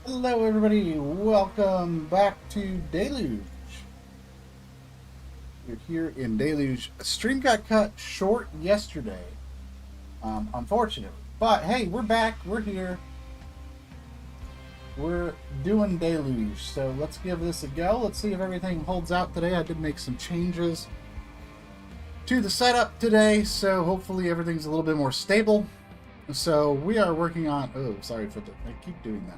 Hello, everybody. Welcome back to Deluge. We're here in Deluge. Stream got cut short yesterday, unfortunately. But hey, we're back. We're here. We're doing Deluge. So let's give this a go. Let's see if everything holds out today. I did make some changes to the setup today, so hopefully everything's a little bit more stable. So we are working on. Oh, sorry for the. I keep doing that.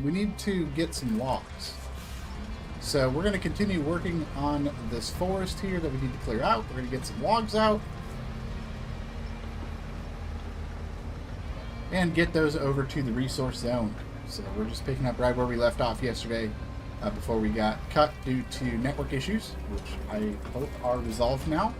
We need to get some logs. So we're going to continue working on this forest here that we need to clear out. We're going to get some logs out and get those over to the resource zone. So we're just picking up right where we left off yesterday before we got cut due to network issues, which I hope are resolved now.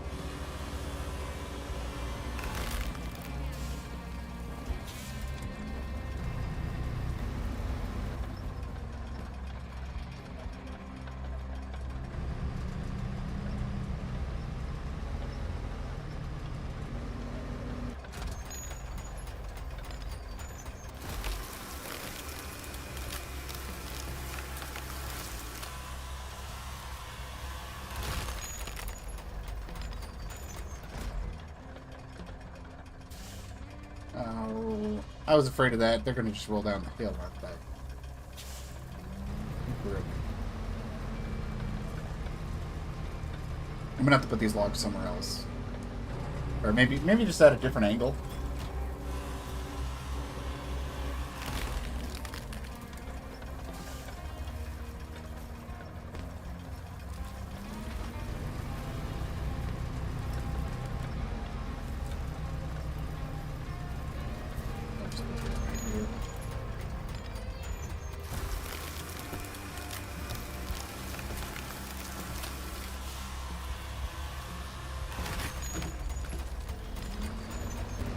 I was afraid of that. They're going to just roll down the hill, aren't they? I'm going to have to put these logs somewhere else. Or maybe just at a different angle.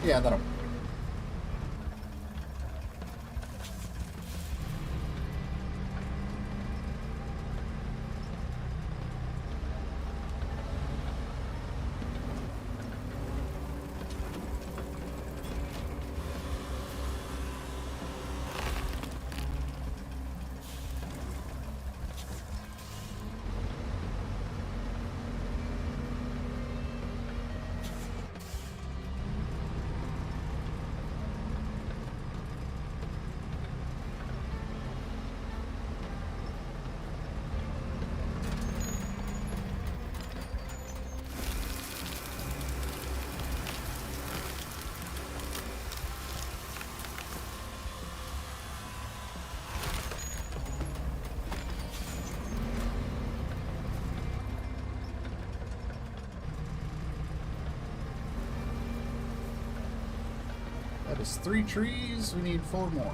Yeah, that'll work. That is 3 trees. We need 4 more.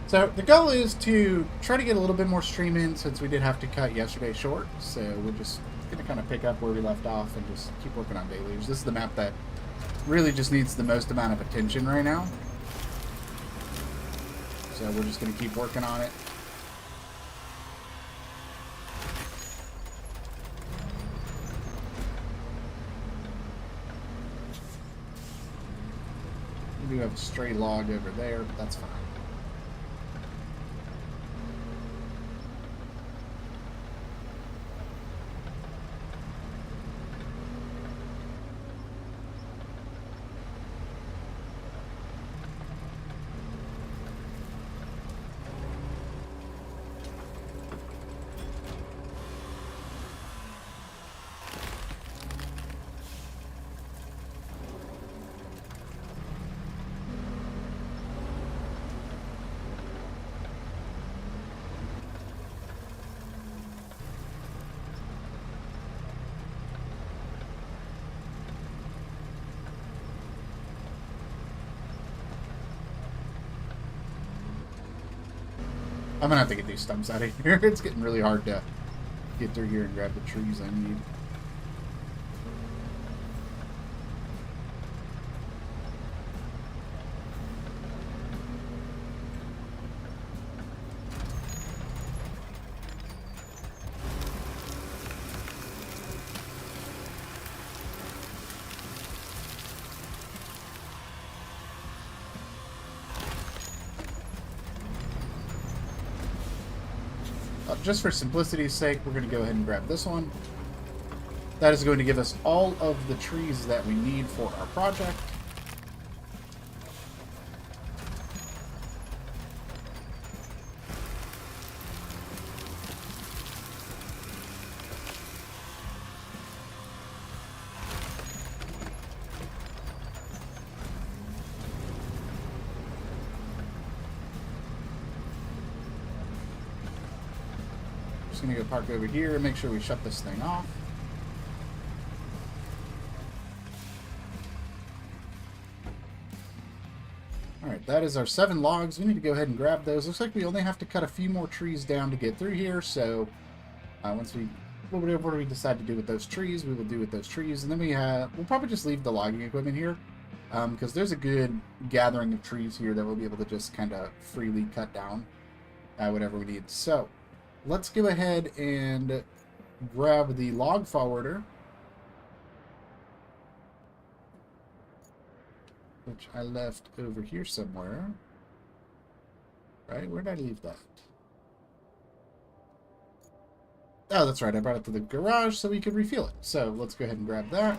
So the goal is to try to get a little bit more stream in since we did have to cut yesterday short. So we're just going to kind of pick up where we left off and just keep working on Deluge. This is the map that really just needs the most amount of attention right now. So we're just going to keep working on it. We do have a stray log over there, but that's fine. I'm gonna have to get these stumps out of here. It's getting really hard to get through here and grab the trees I need. Just for simplicity's sake, we're going to go ahead and grab this one. That is going to give us all of the trees that we need for our project. Just going to go park over here and make sure we shut this thing off. Alright, that is our 7 logs. We need to go ahead and grab those. Looks like we only have to cut a few more trees down to get through here, so once we, whatever we decide to do with those trees, we will do with those trees. And then we'll probably just leave the logging equipment here, because there's a good gathering of trees here that we'll be able to just kind of freely cut down whatever we need. So let's go ahead and grab the log forwarder, which I left over here somewhere. Right? Where did I leave that? Oh, that's right. I brought it to the garage so we could refuel it. So let's go ahead and grab that.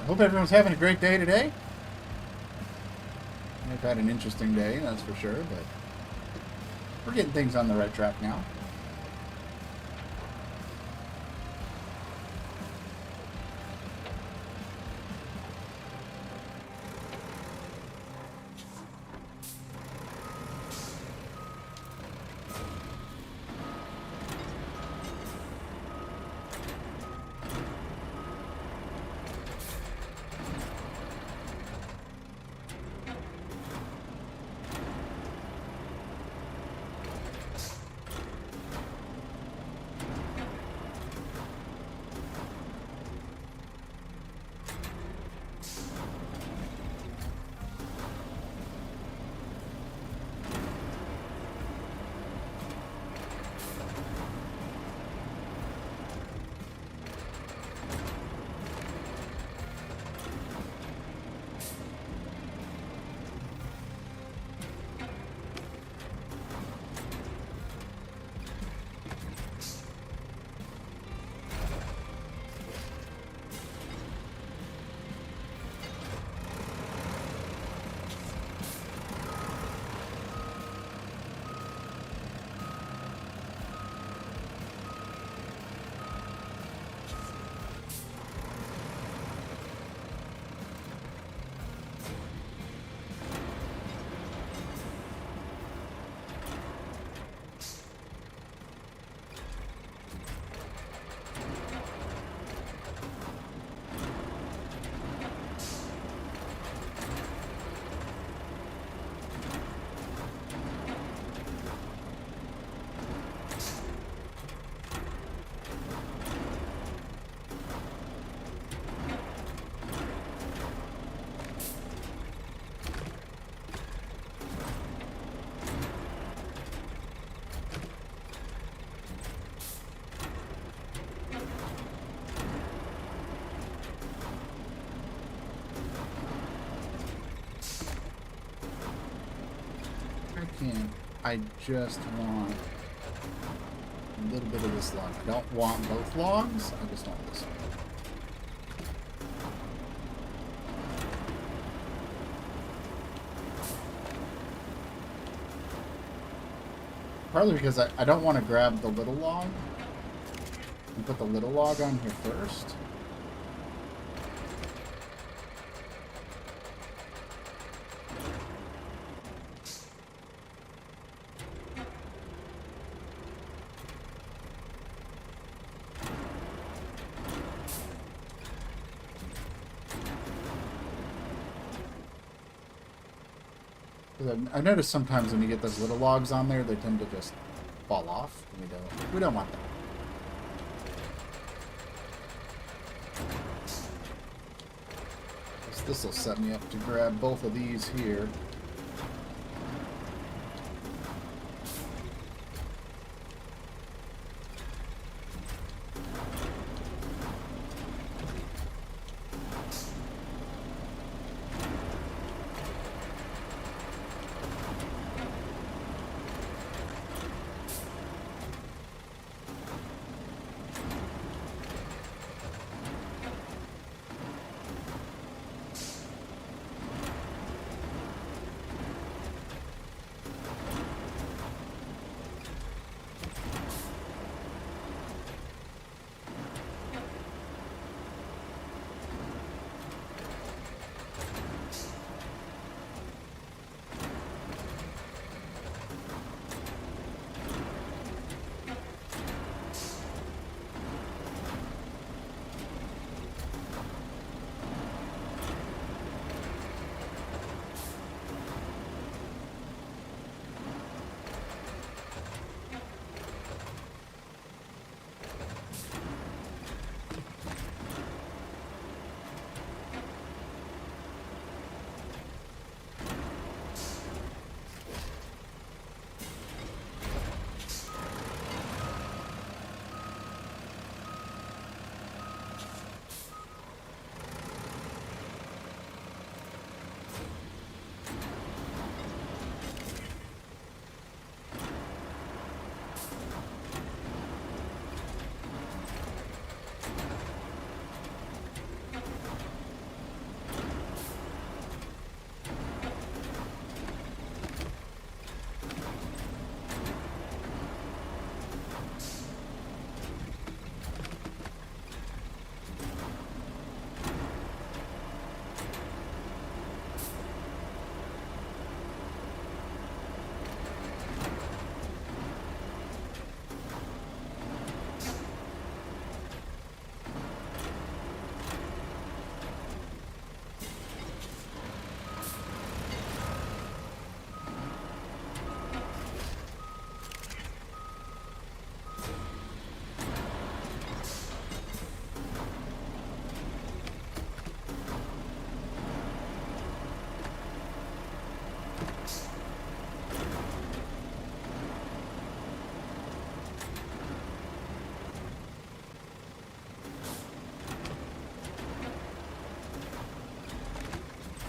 Hope everyone's having a great day today. I've had an interesting day, that's for sure, but we're getting things on the right track now. I can't. I just want a little bit of this log. I don't want both logs. I just want this one. Partly because I don't want to grab the little log and put the little log on here first. I notice sometimes when you get those little logs on there, they tend to just fall off. And we don't want that. This will set me up to grab both of these here.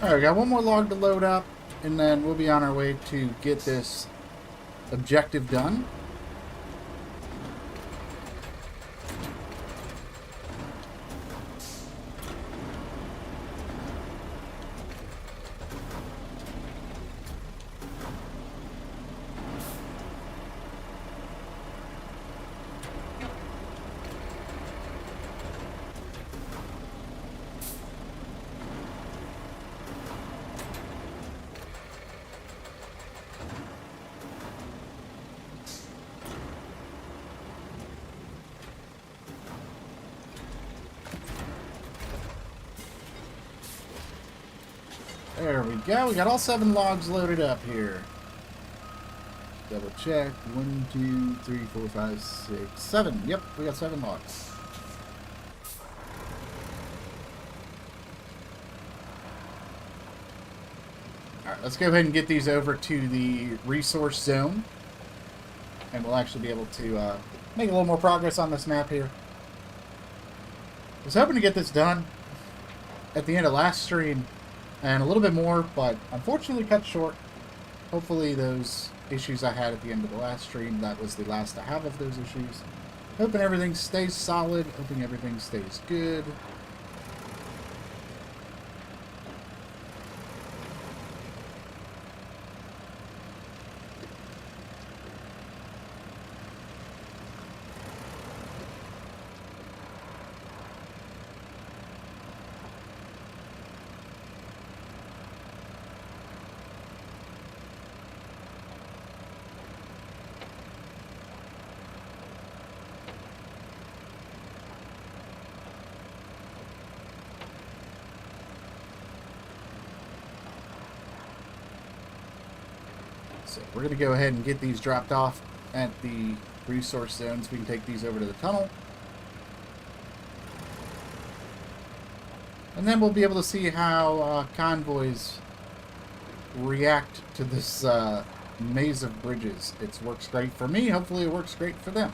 Alright, we got one more log to load up, and then we'll be on our way to get this objective done. There we go. We got all 7 logs loaded up here. Double check. 1, 2, 3, 4, 5, 6, 7. Yep, we got 7 logs. Alright, let's go ahead and get these over to the resource zone. And we'll actually be able to make a little more progress on this map here. I was hoping to get this done at the end of last stream and a little bit more, but unfortunately cut short. Hopefully those issues I had at the end of the last stream, that was the last I have of those issues. Hoping everything stays solid, hoping everything stays good. So we're going to go ahead and get these dropped off at the resource zones. We can take these over to the tunnel. And then we'll be able to see how convoys react to this maze of bridges. It works great for me. Hopefully it works great for them.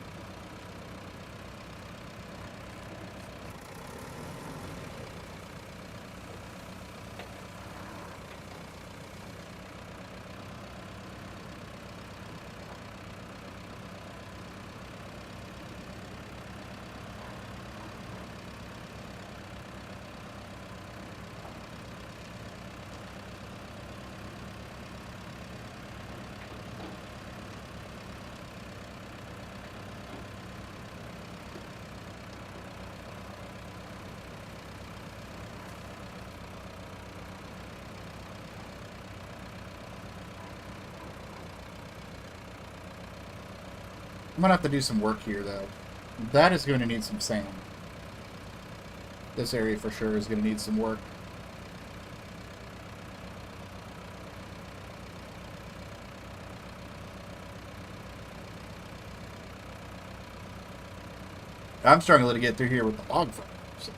I'm going to have to do some work here, though. That is going to need some sand. This area for sure is going to need some work. I'm struggling to get through here with the log frame. So.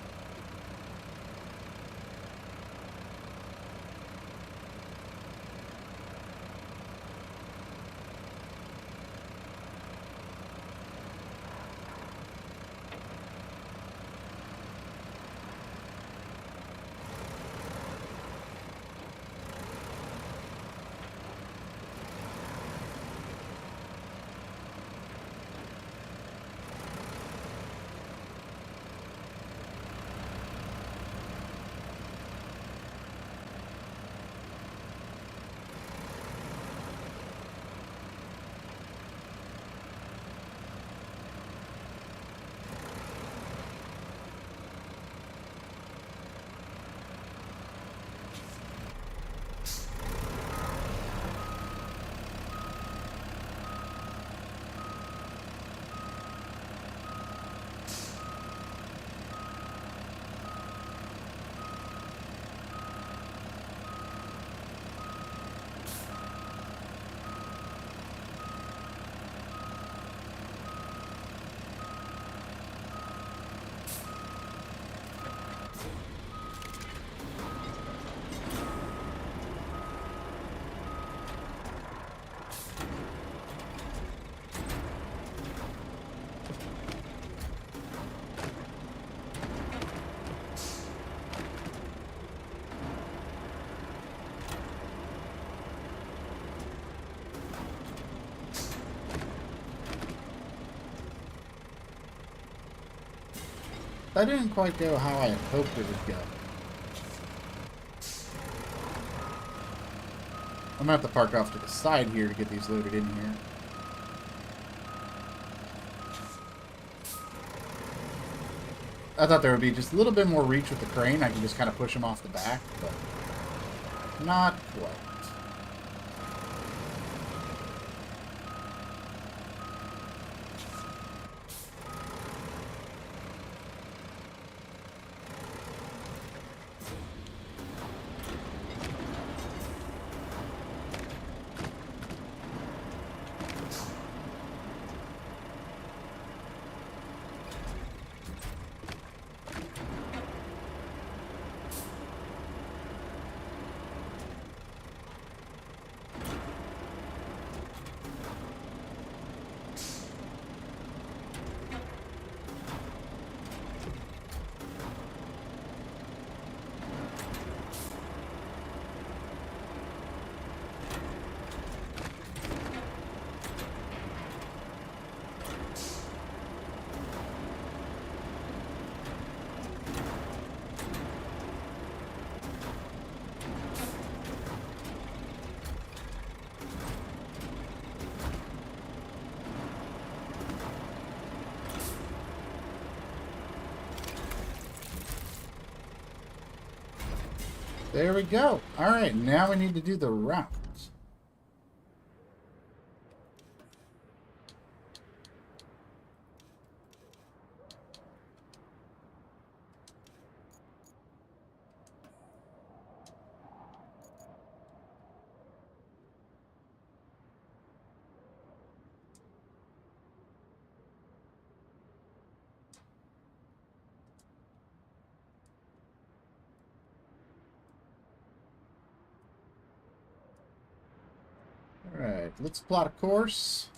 That didn't quite go how I had hoped it would go. I'm going to have to park off to the side here to get these loaded in here. I thought there would be just a little bit more reach with the crane. I can just kind of push them off the back, but not quite. There we go. All right, now we need to do the route. All right, let's plot a course.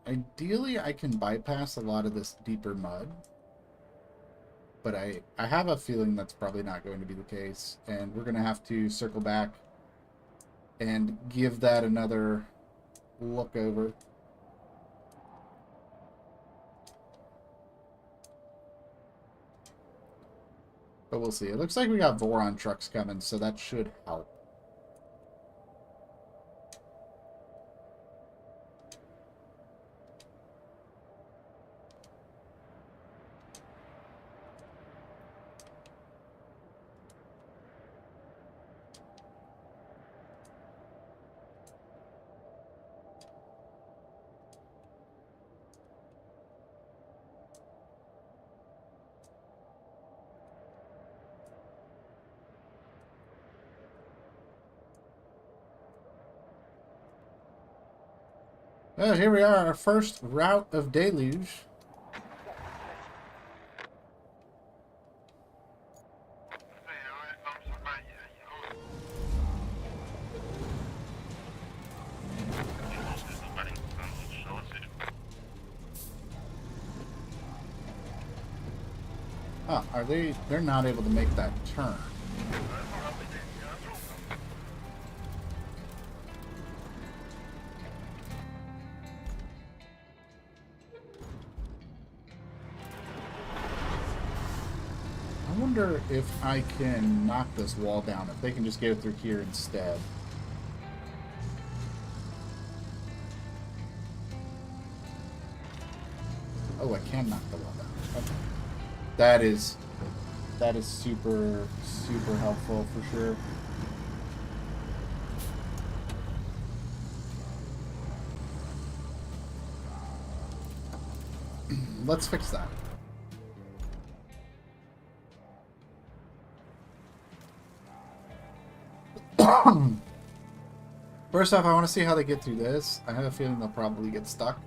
Ideally, I can bypass a lot of this deeper mud, but I have a feeling that's probably not going to be the case, and we're going to have to circle back and give that another look over. But we'll see. It looks like we got Voron trucks coming, so that should help. Well, here we are, our first route of Deluge. Ah, are they? They're not able to make that turn. I wonder if I can knock this wall down, if they can just go through here instead. Oh, I can knock the wall down. Okay. That is super, super helpful for sure. Let's fix that. First off, I want to see how they get through this. I have a feeling they'll probably get stuck.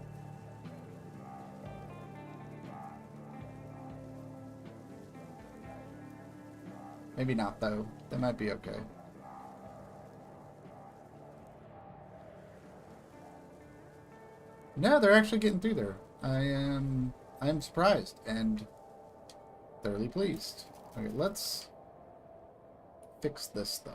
Maybe not, though. They might be okay. No, they're actually getting through there. I'm surprised and thoroughly pleased. Okay, let's fix this though.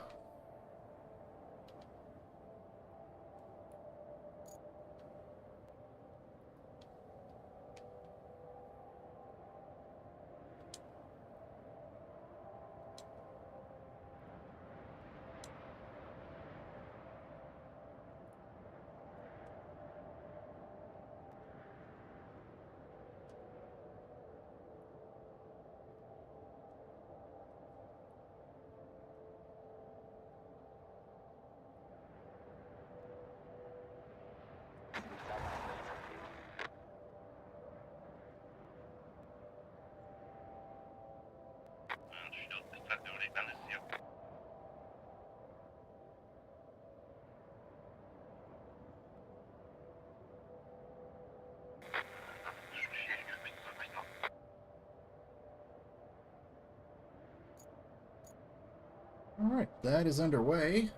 Alright, that is underway.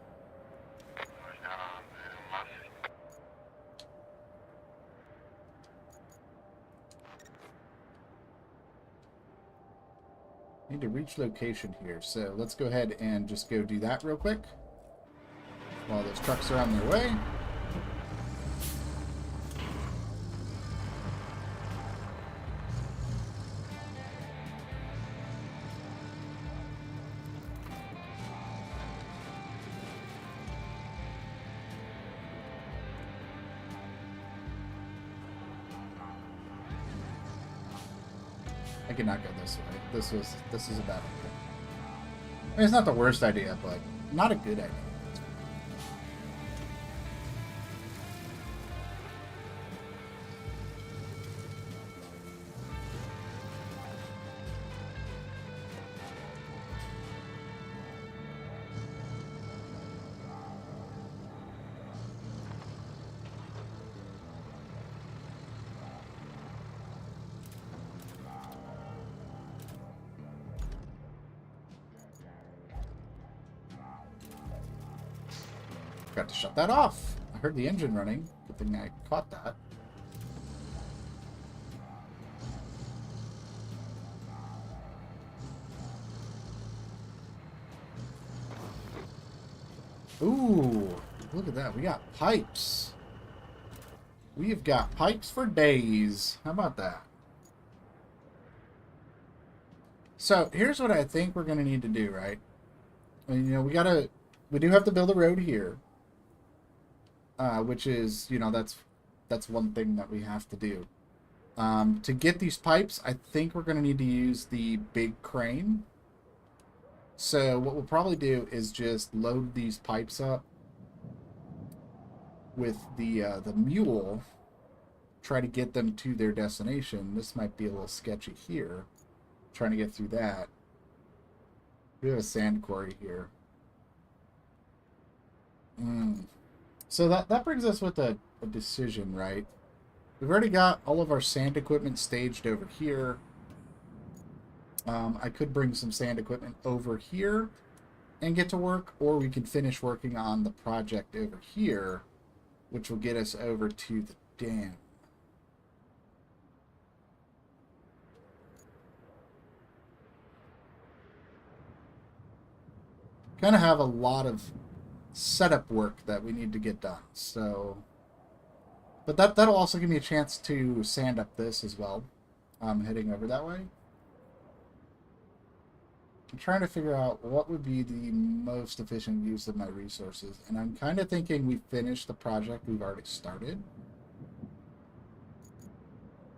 Need to reach location here, so let's go ahead and just go do that real quick while those trucks are on their way. I cannot go this way. This is a bad idea. I mean, it's not the worst idea, but not a good idea. Got to shut that off. I heard the engine running. Good thing I caught that. Ooh, look at that. We got pipes. We've got pipes for days. How about that? So here's what I think we're going to need to do, right? And, you know, we do have to build a road here. Which is, you know, that's one thing that we have to do. To get these pipes, I think we're going to need to use the big crane. So what we'll probably do is just load these pipes up with the mule, try to get them to their destination. This might be a little sketchy here, trying to get through that. We have a sand quarry here. So that brings us with a decision, right? We've already got all of our sand equipment staged over here. I could bring some sand equipment over here and get to work, or we can finish working on the project over here, which will get us over to the dam. Kind of have a lot of setup work that we need to get done, so but that'll also give me a chance to sand up this as well. Heading over that way. I'm trying to figure out what would be the most efficient use of my resources, and I'm kind of thinking we finish the project we've already started,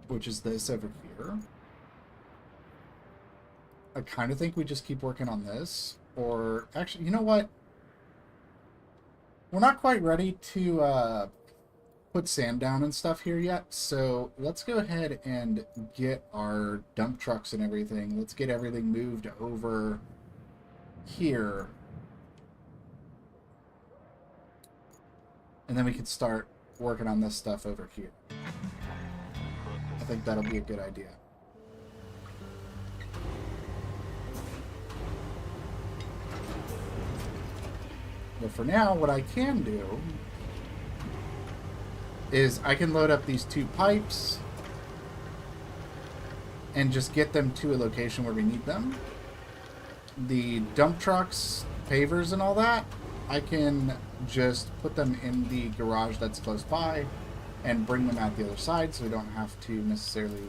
which is this over here. I kind of think we just keep working on this, or actually, you know what? We're not quite ready to put sand down and stuff here yet, so let's go ahead and get our dump trucks and everything. Let's get everything moved over here. And then we can start working on this stuff over here. I think that'll be a good idea. But for now, what I can do is I can load up these two pipes and just get them to a location where we need them. The dump trucks, pavers, and all that, I can just put them in the garage that's close by and bring them out the other side, so we don't have to necessarily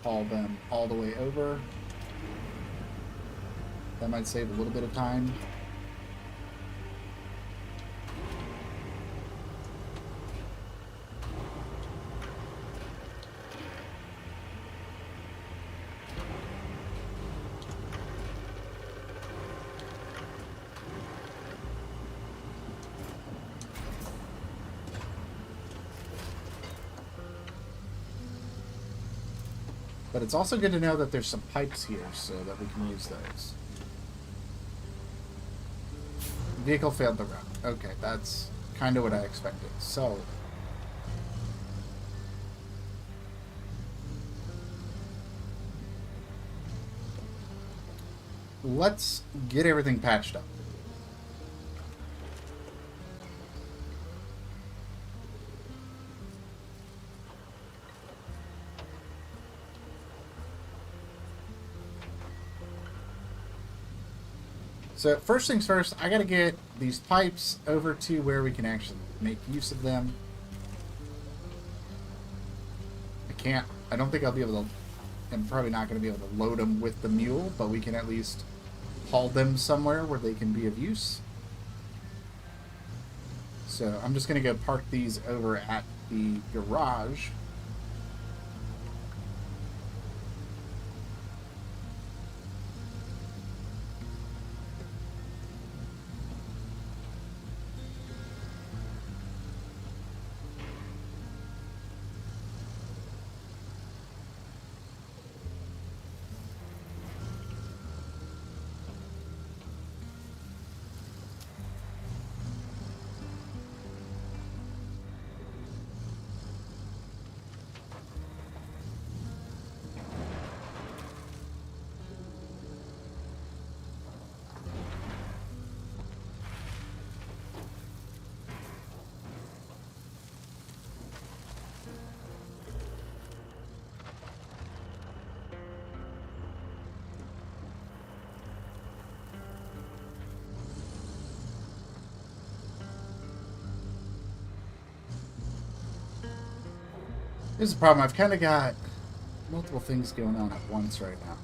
haul them all the way over. That might save a little bit of time. But it's also good to know that there's some pipes here so that we can use those. Vehicle failed the route. Okay, that's kind of what I expected. So, let's get everything patched up. So first things first, I gotta get these pipes over to where we can actually make use of them. I don't think I'll be able to, I'm probably not gonna be able to load them with the mule, but we can at least haul them somewhere where they can be of use. So I'm just gonna go park these over at the garage. This is the problem. I've kind of got multiple things going on at once right now.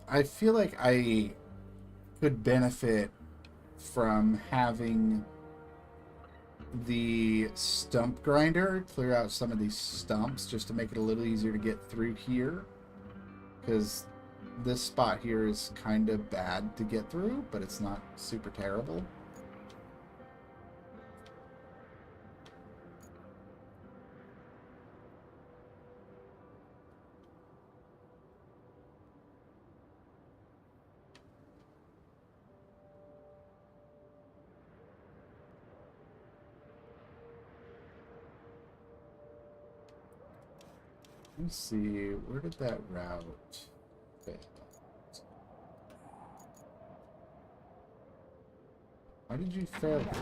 I feel like I could benefit from having the stump grinder clear out some of these stumps just to make it a little easier to get through here, because this spot here is kind of bad to get through, but it's not super terrible. Let me see, where did that route fail? Why did you fail there?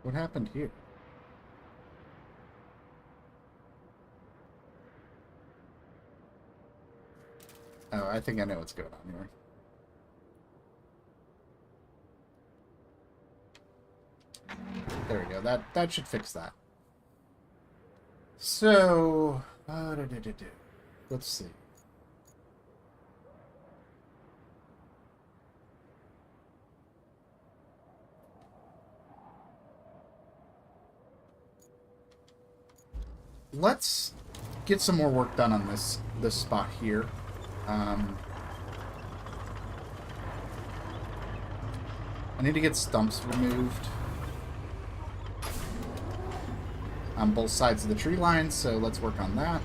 What happened here? Oh, I think I know what's going on here. There we go. That should fix that. So, let's see. Let's get some more work done on this spot here. I need to get stumps removed on both sides of the tree line, so let's work on that.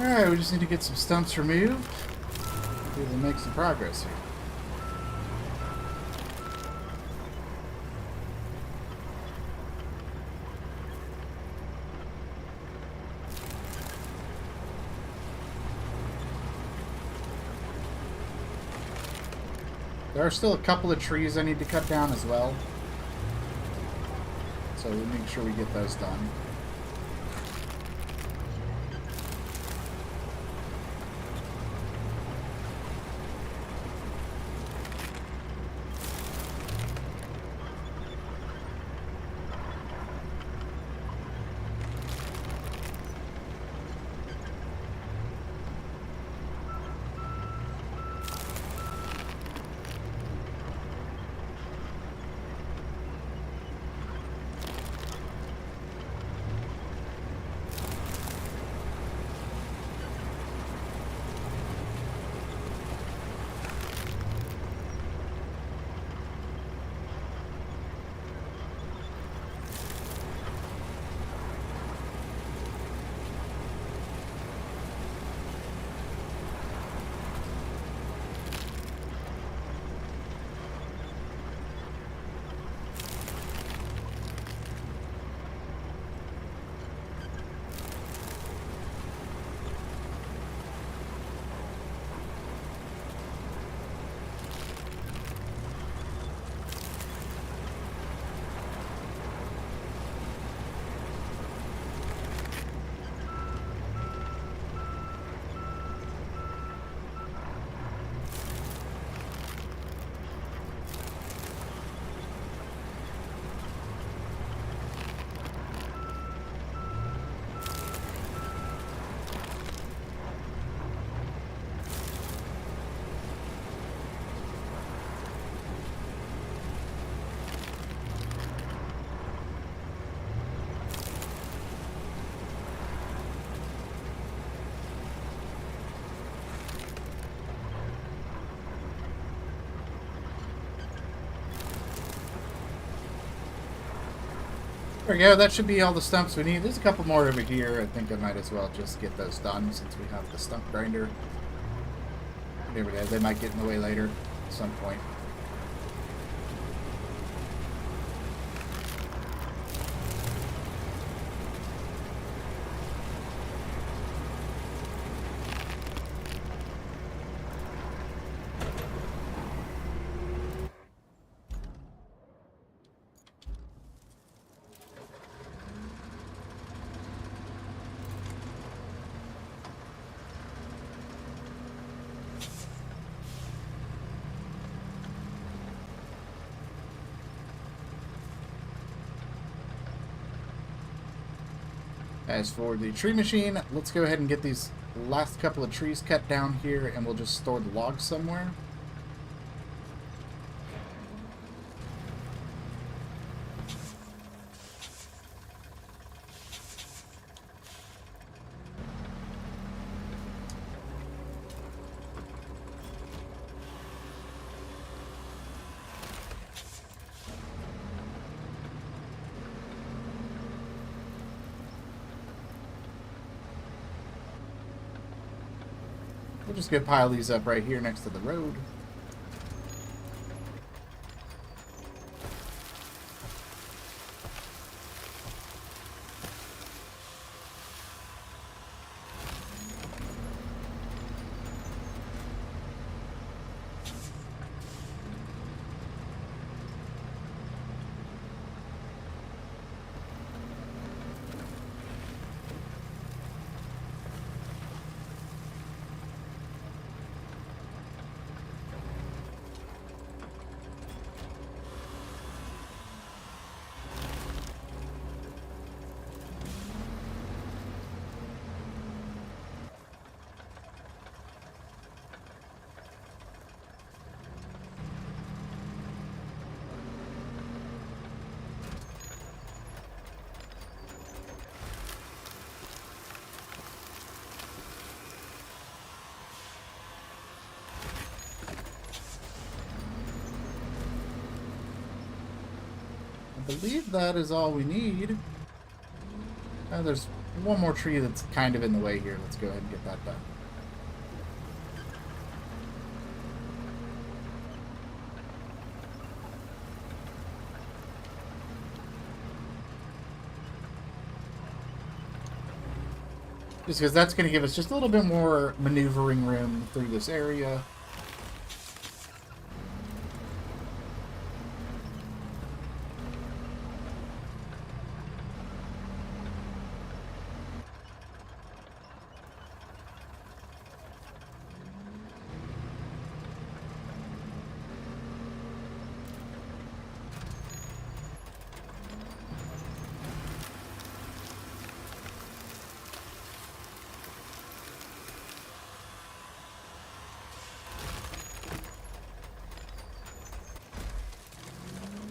Alright, we just need to get some stumps removed. Be able to make some progress here. There are still a couple of trees I need to cut down as well. So we'll make sure we get those done. There we go. That should be all the stumps we need. There's a couple more over here. I think I might as well just get those done since we have the stump grinder. There we go. They might get in the way later at some point. As for the tree machine, let's go ahead and get these last couple of trees cut down here, and we'll just store the logs somewhere. We'll just go pile these up right here next to the road. I believe that is all we need. There's one more tree that's kind of in the way here. Let's go ahead and get that done. Just because that's going to give us just a little bit more maneuvering room through this area.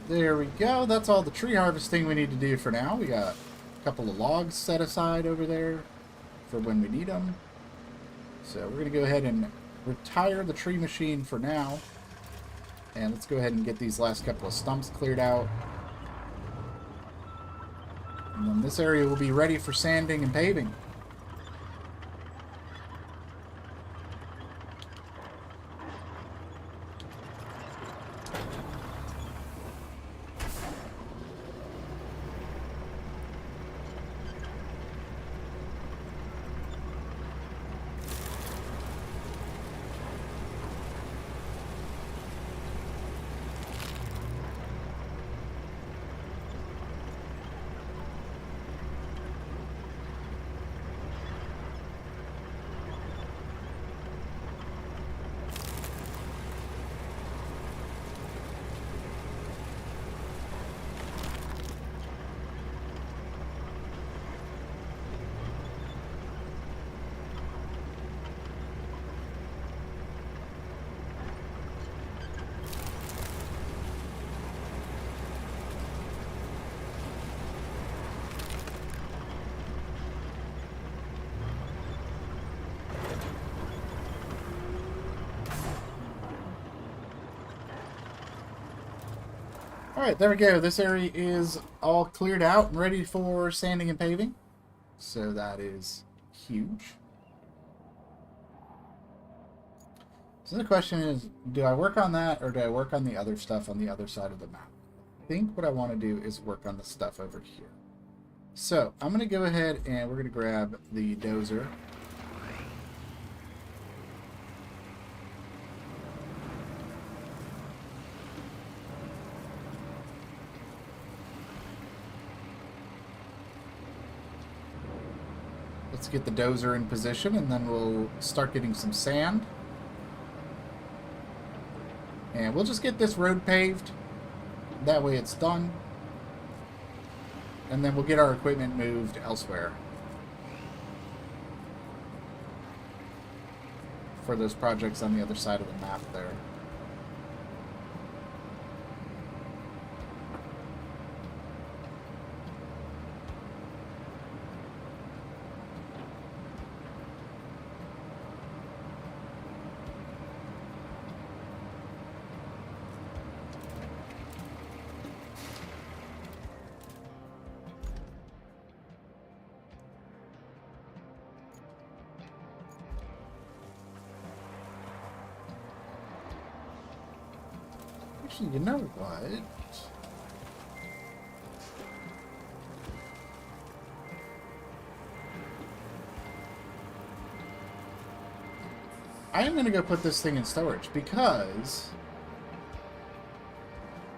There we go. That's all the tree harvesting we need to do for now. We got a couple of logs set aside over there for when we need them. So we're going to go ahead and retire the tree machine for now. And let's go ahead and get these last couple of stumps cleared out. And then this area will be ready for sanding and paving. Alright, there we go. This area is all cleared out and ready for sanding and paving. So that is huge. So the question is, do I work on that or do I work on the other stuff on the other side of the map? I think what I want to do is work on the stuff over here. So I'm going to go ahead and we're going to grab the dozer. Let's get the dozer in position and then we'll start getting some sand. And we'll just get this road paved. That way it's done. And then we'll get our equipment moved elsewhere for those projects on the other side of the map there. Actually, you know what? I am going to go put this thing in storage because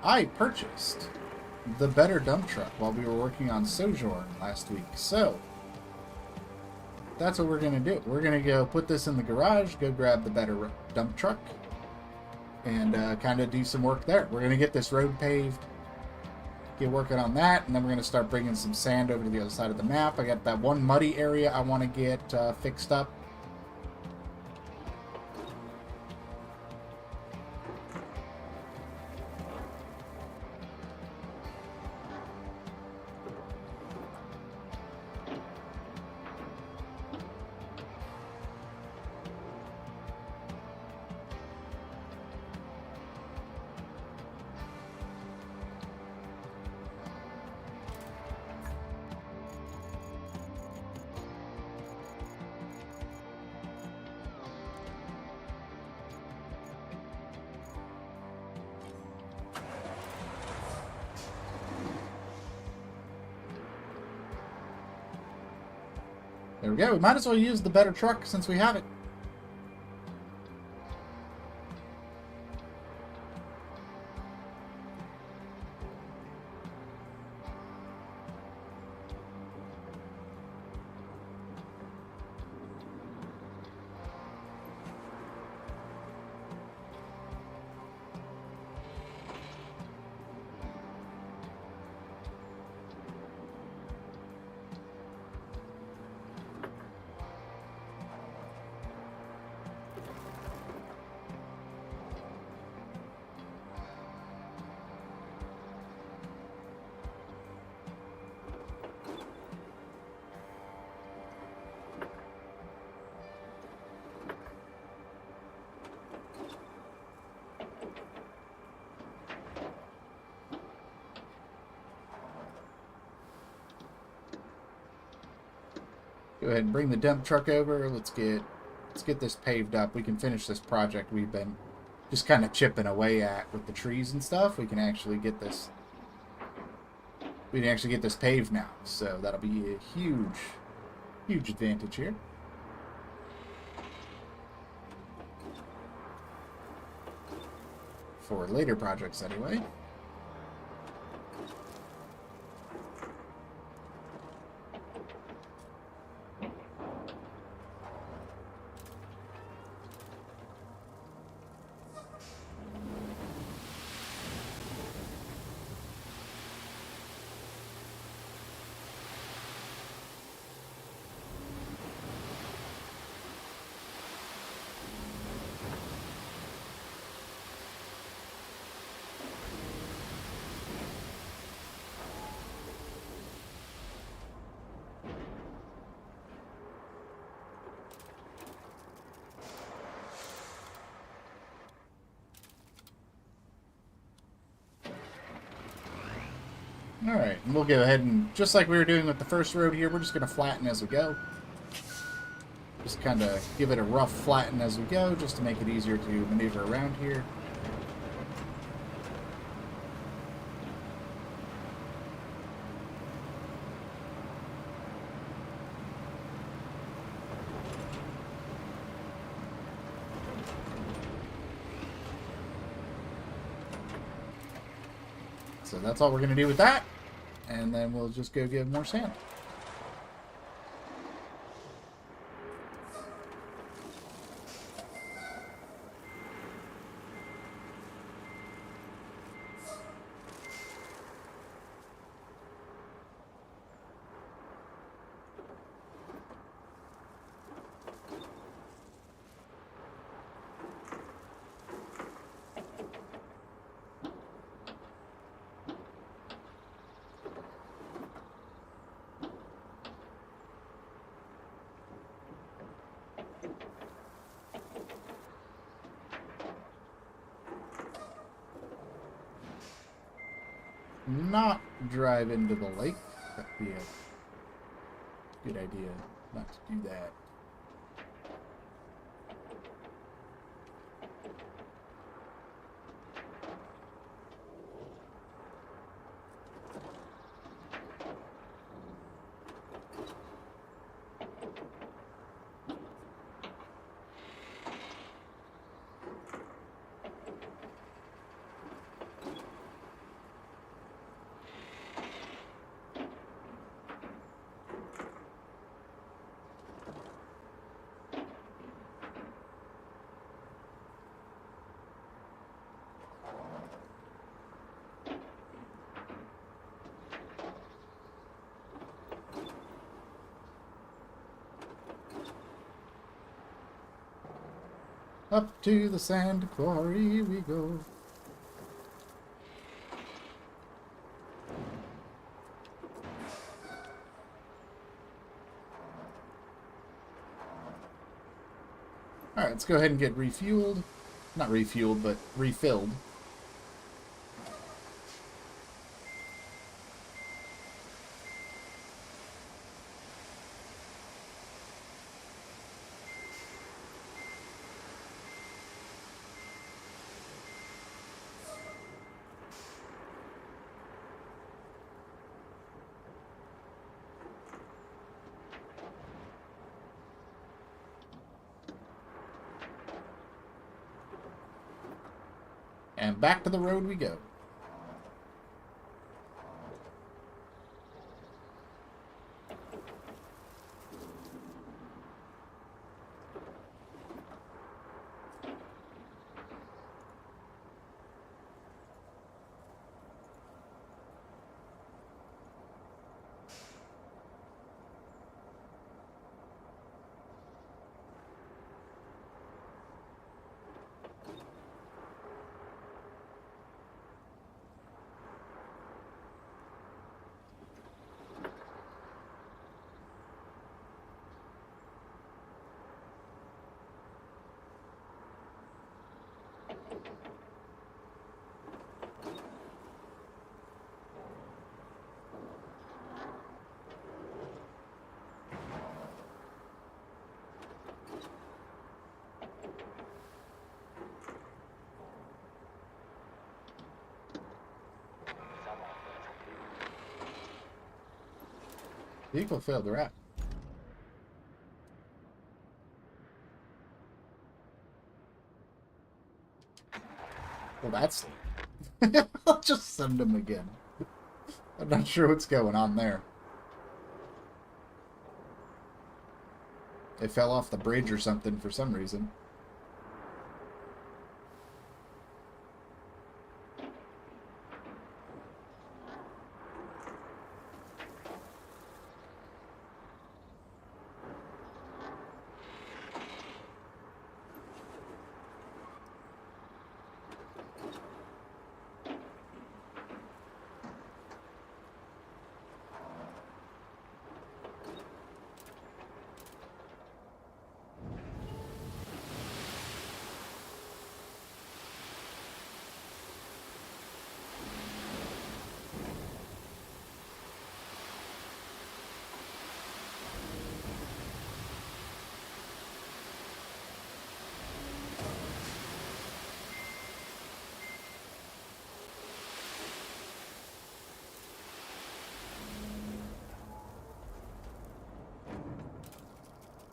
I purchased the better dump truck while we were working on Sojourn last week. So that's what we're going to do. We're going to go put this in the garage, go grab the better dump truck, and kind of do some work there. We're going to get this road paved, get working on that, and then we're going to start bringing some sand over to the other side of the map. I got that one muddy area I want to get fixed up. There we go. We might as well use the better truck since we have it. Go ahead and bring the dump truck over. Let's get this paved up. We can finish this project we've been just kind of chipping away at with the trees and stuff. We can actually get this paved now. So that'll be a huge advantage here. For later projects anyway. Alright, and we'll go ahead and, just like we were doing with the first road here, we're just going to flatten as we go. Just kind of give it a rough flatten as we go, just to make it easier to maneuver around here. So that's all we're going to do with that. And then we'll just go get more sand. Not drive into the lake. That'd be a good idea not to do that. Up to the sand quarry we go. Alright, let's go ahead and get refueled. Not refueled, but refilled. And back to the road we go. Vehicle failed the wrap. Well, that's... I'll just send him again. I'm not sure what's going on there. They fell off the bridge or something for some reason.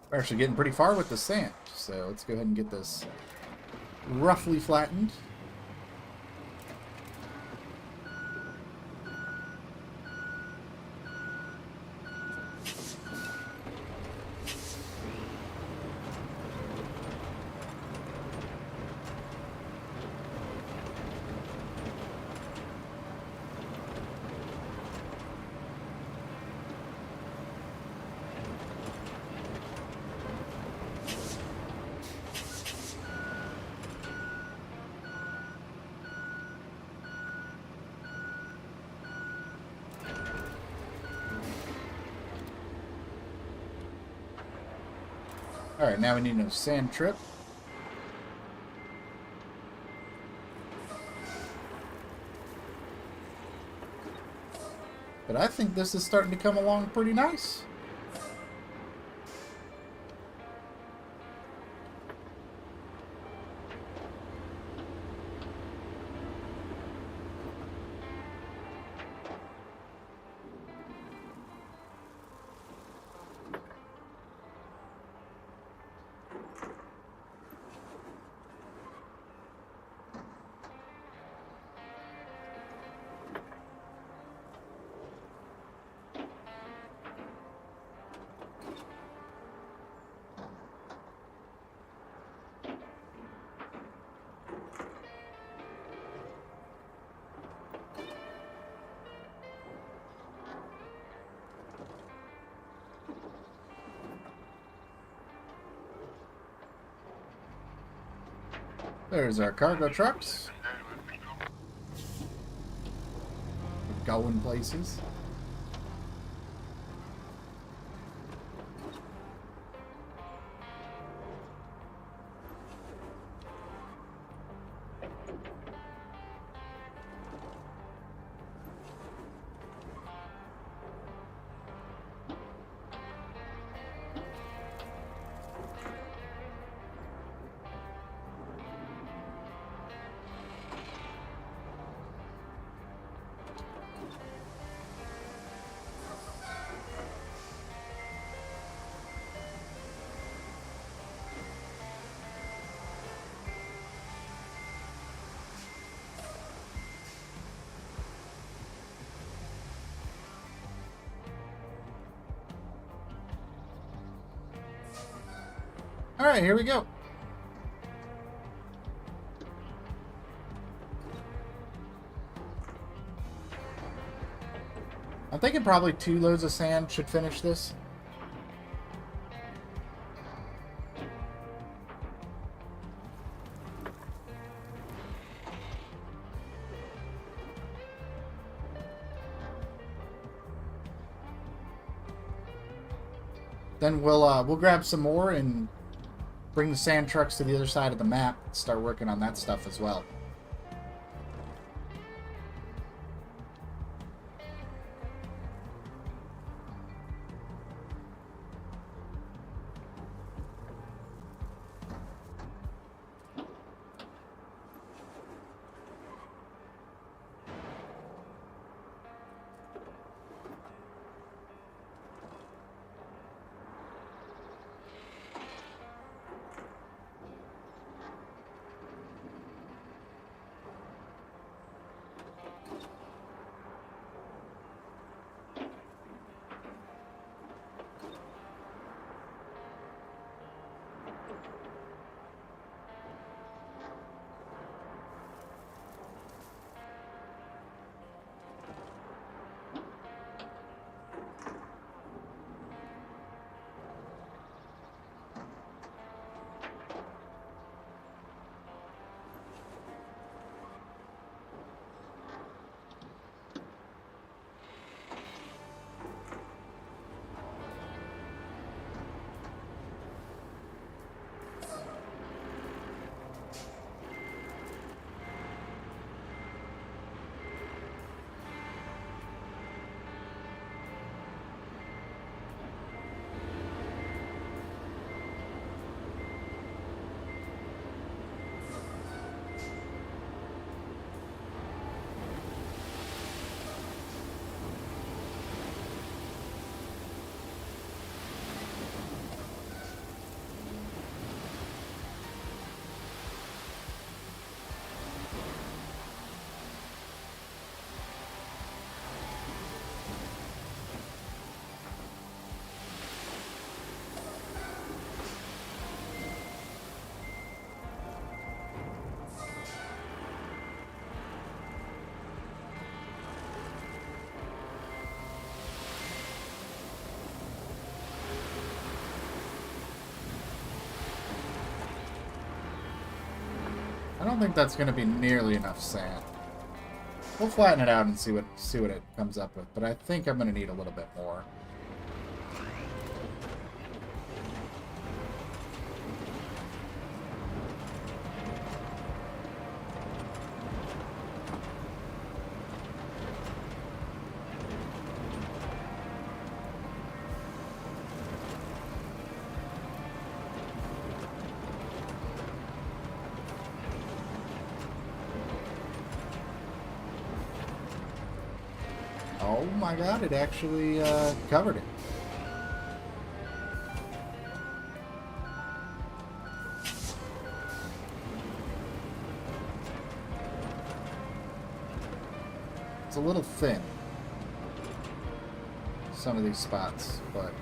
We're actually getting pretty far with the sand, so let's go ahead and get this roughly flattened. Alright, now we need a sand trip. But I think this is starting to come along pretty nice. There's our cargo trucks. We're going places. Alright, here we go. I'm thinking probably 2 loads of sand should finish this. Then we'll grab some more and bring the sand trucks to the other side of the map and start working on that stuff as well. don't think that's going to be nearly enough sand. We'll flatten it out and see what it comes up with, but I think I'm going to need a little bit more. Oh my god, it actually covered it. It's a little thin, some of these spots, but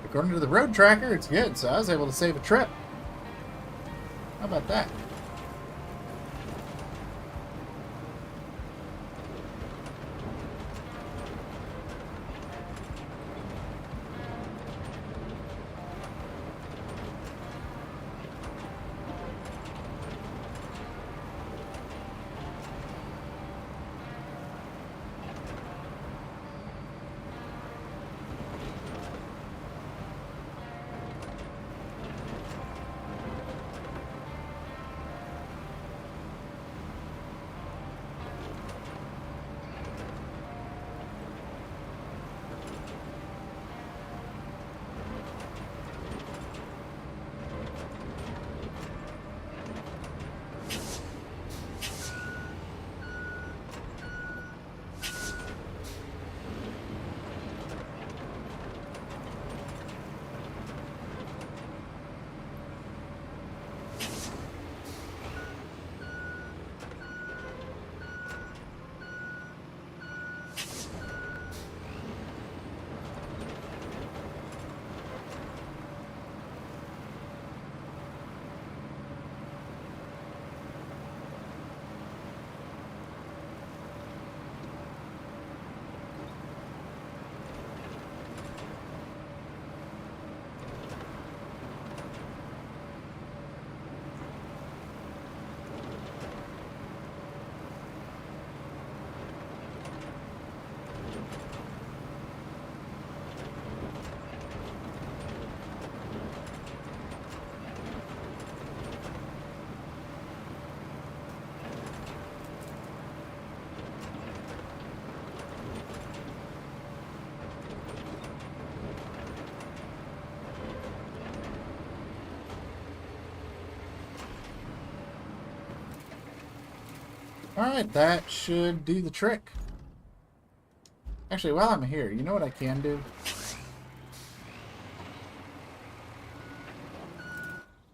according to the road tracker, it's good, so I was able to save a trip. How about that? Alright, that should do the trick. Actually, while I'm here, you know what I can do?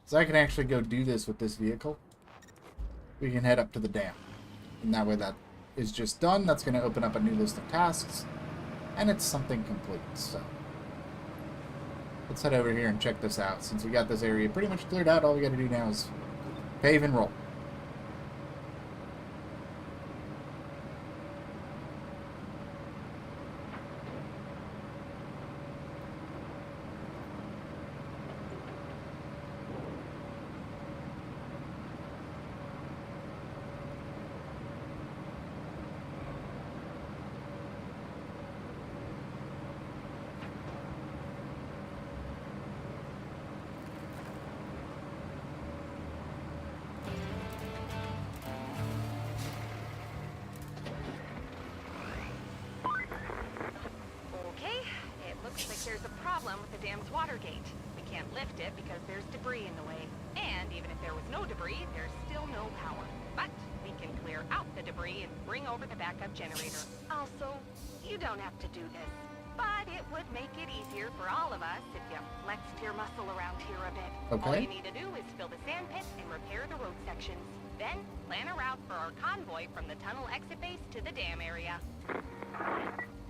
So I can actually go do this with this vehicle. We can head up to the dam. And that way that is just done. That's going to open up a new list of tasks. And it's something complete, so. Let's head over here and check this out. Since we got this area pretty much cleared out, all we got to do now is pave and roll. There's a problem with the dam's water gate. We can't lift it because there's debris in the way. And even if there was no debris, there's still no power. But we can clear out the debris and bring over the backup generator. Also, you don't have to do this, but it would make it easier for all of us if you flexed your muscle around here a bit. Okay. All you need to do is fill the sand pit and repair the road sections. Then plan a route for our convoy from the tunnel exit base to the dam area.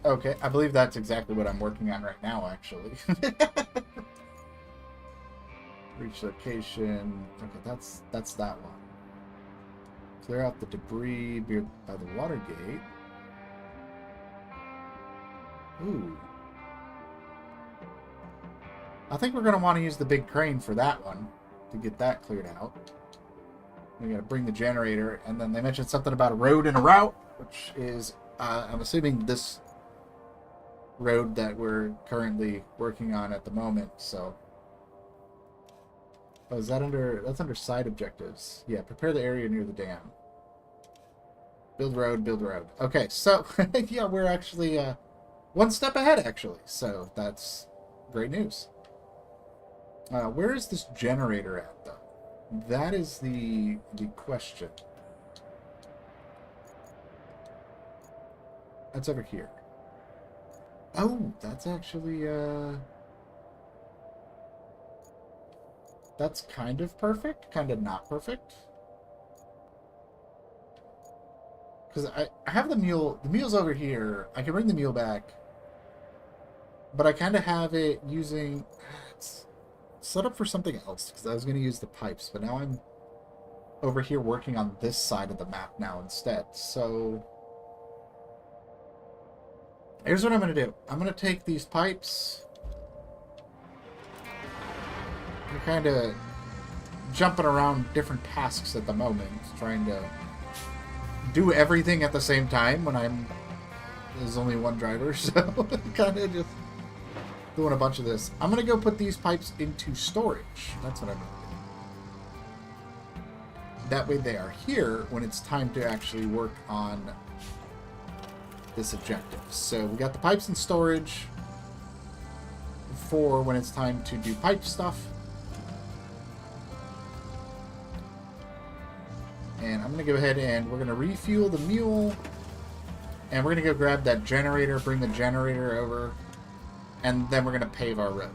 Okay, I believe that's exactly what I'm working on right now, actually. Reach location. Okay, that's that one. Clear out the debris by the water gate. Ooh. I think we're going to want to use the big crane for that one. to get that cleared out. We gotta bring the generator, and then they mentioned something about a road and a route, which is, I'm assuming this road that we're currently working on at the moment, so. Oh, is that under, that's under side objectives. Yeah, prepare the area near the dam. Build road, build road. Okay, so, yeah, we're actually, one step ahead, actually, so that's great news. Where is this generator at, though? That is the question. That's over here. Oh, that's actually, that's kind of perfect, kind of not perfect. Because I have the mule's over here. I can bring the mule back. But I kind of have it using, it's set up for something else, because I was going to use the pipes, but now I'm over here working on this side of the map now instead. So here's what I'm going to do. I'm going to take these pipes. I'm kind of jumping around different tasks at the moment, trying to do everything at the same time when there's only one driver, so kind of just doing a bunch of this. I'm going to go put these pipes into storage. That's what I'm going to do. That way they are here when it's time to actually work on this objective. So we got the pipes in storage for when it's time to do pipe stuff. And I'm going to go ahead and we're going to refuel the mule. And we're going to go grab that generator, bring the generator over. And then we're going to pave our road.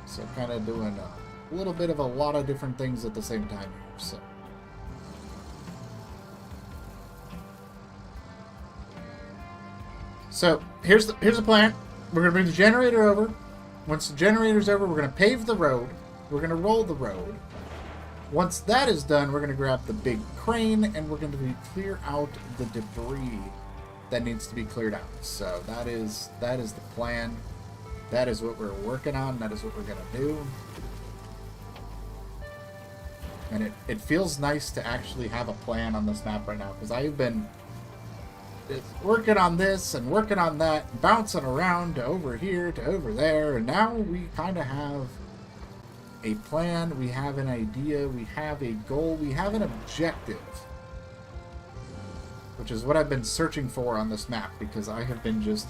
So kind of doing a little bit of a lot of different things at the same time here. So here's the plan. We're going to bring the generator over. Once the generator's over, we're going to pave the road. We're going to roll the road. Once that is done, we're going to grab the big crane and we're going to clear out the debris that needs to be cleared out. So that is the plan. That is what we're working on. That is what we're going to do. And it feels nice to actually have a plan on this map right now, because I've been working on this and working on that, bouncing around to over here to over there, and now we kind of have a plan, we have an idea, we have a goal, we have an objective, which is what I've been searching for on this map, because I have been just,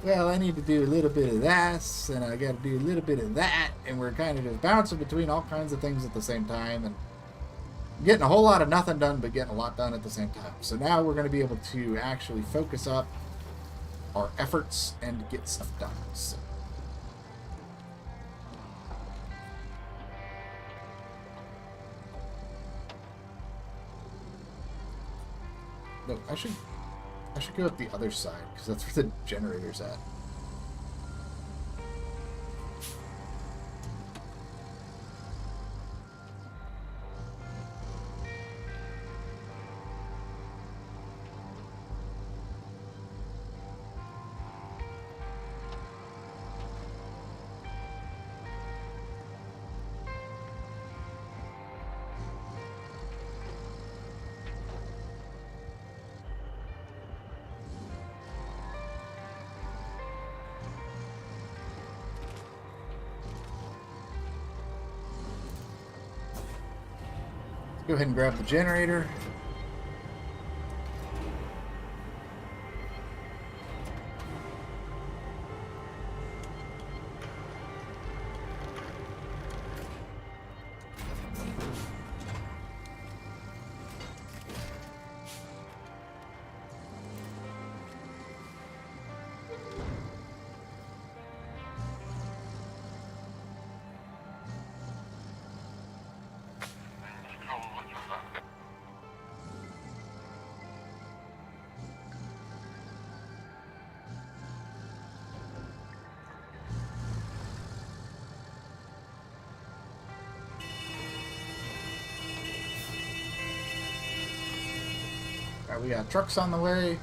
well, I need to do a little bit of this, and I got to do a little bit of that, and we're kind of just bouncing between all kinds of things at the same time, and getting a whole lot of nothing done, but getting a lot done at the same time. So now we're going to be able to actually focus up our efforts and get stuff done. So. No, I should go up the other side, because that's where the generator's at. Go ahead and grab the generator. Alright, we got trucks on the way.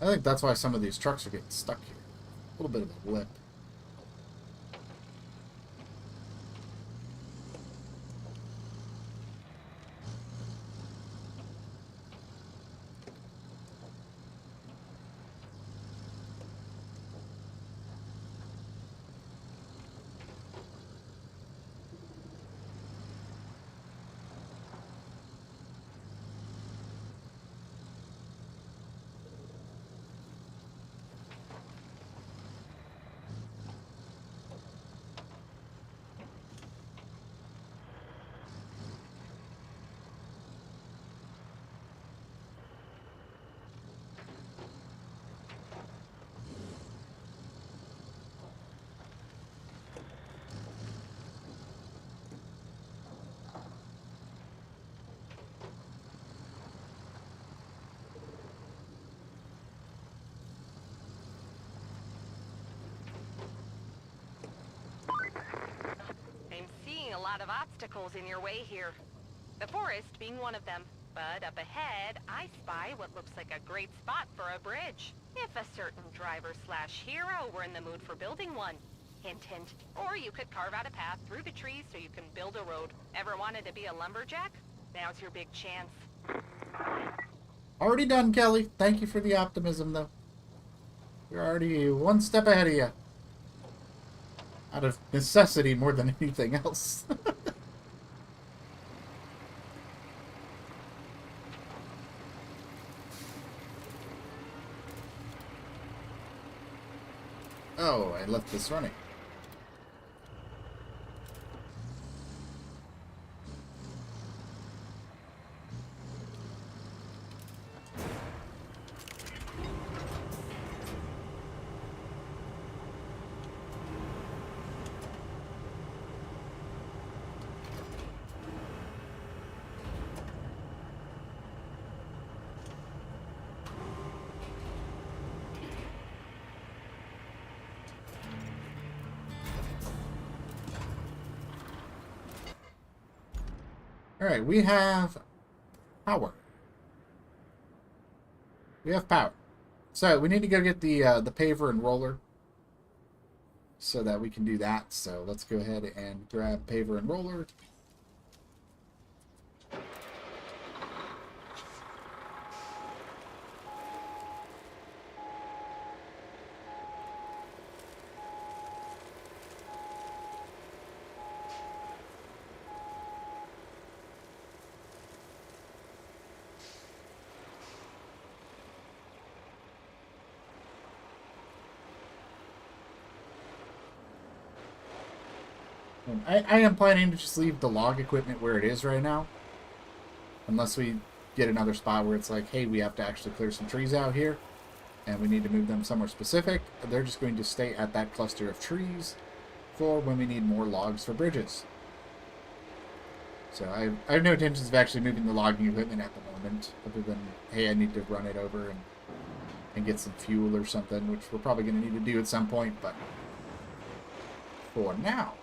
I think that's why some of these trucks are getting stuck here. A little bit of a lip. I'm seeing a lot of obstacles in your way here. The forest being one of them. But up ahead, I spy what looks like a great spot for a bridge. If a certain driver/hero were in the mood for building one. Hint, hint. Or you could carve out a path through the trees so you can build a road. Ever wanted to be a lumberjack? Now's your big chance. Already done, Kelly. Thank you for the optimism, though. You're already one step ahead of you. Out of necessity more than anything else. Oh, I left this running. Alright, we have power. We have power. So we need to go get the paver and roller so that we can do that. So let's go ahead and grab paver and roller. I am planning to just leave the log equipment where it is right now. Unless we get another spot where it's like, hey, we have to actually clear some trees out here. And we need to move them somewhere specific. They're just going to stay at that cluster of trees for when we need more logs for bridges. So I have no intentions of actually moving the logging equipment at the moment. Other than, hey, I need to run it over and get some fuel or something. Which we're probably going to need to do at some point. But for now...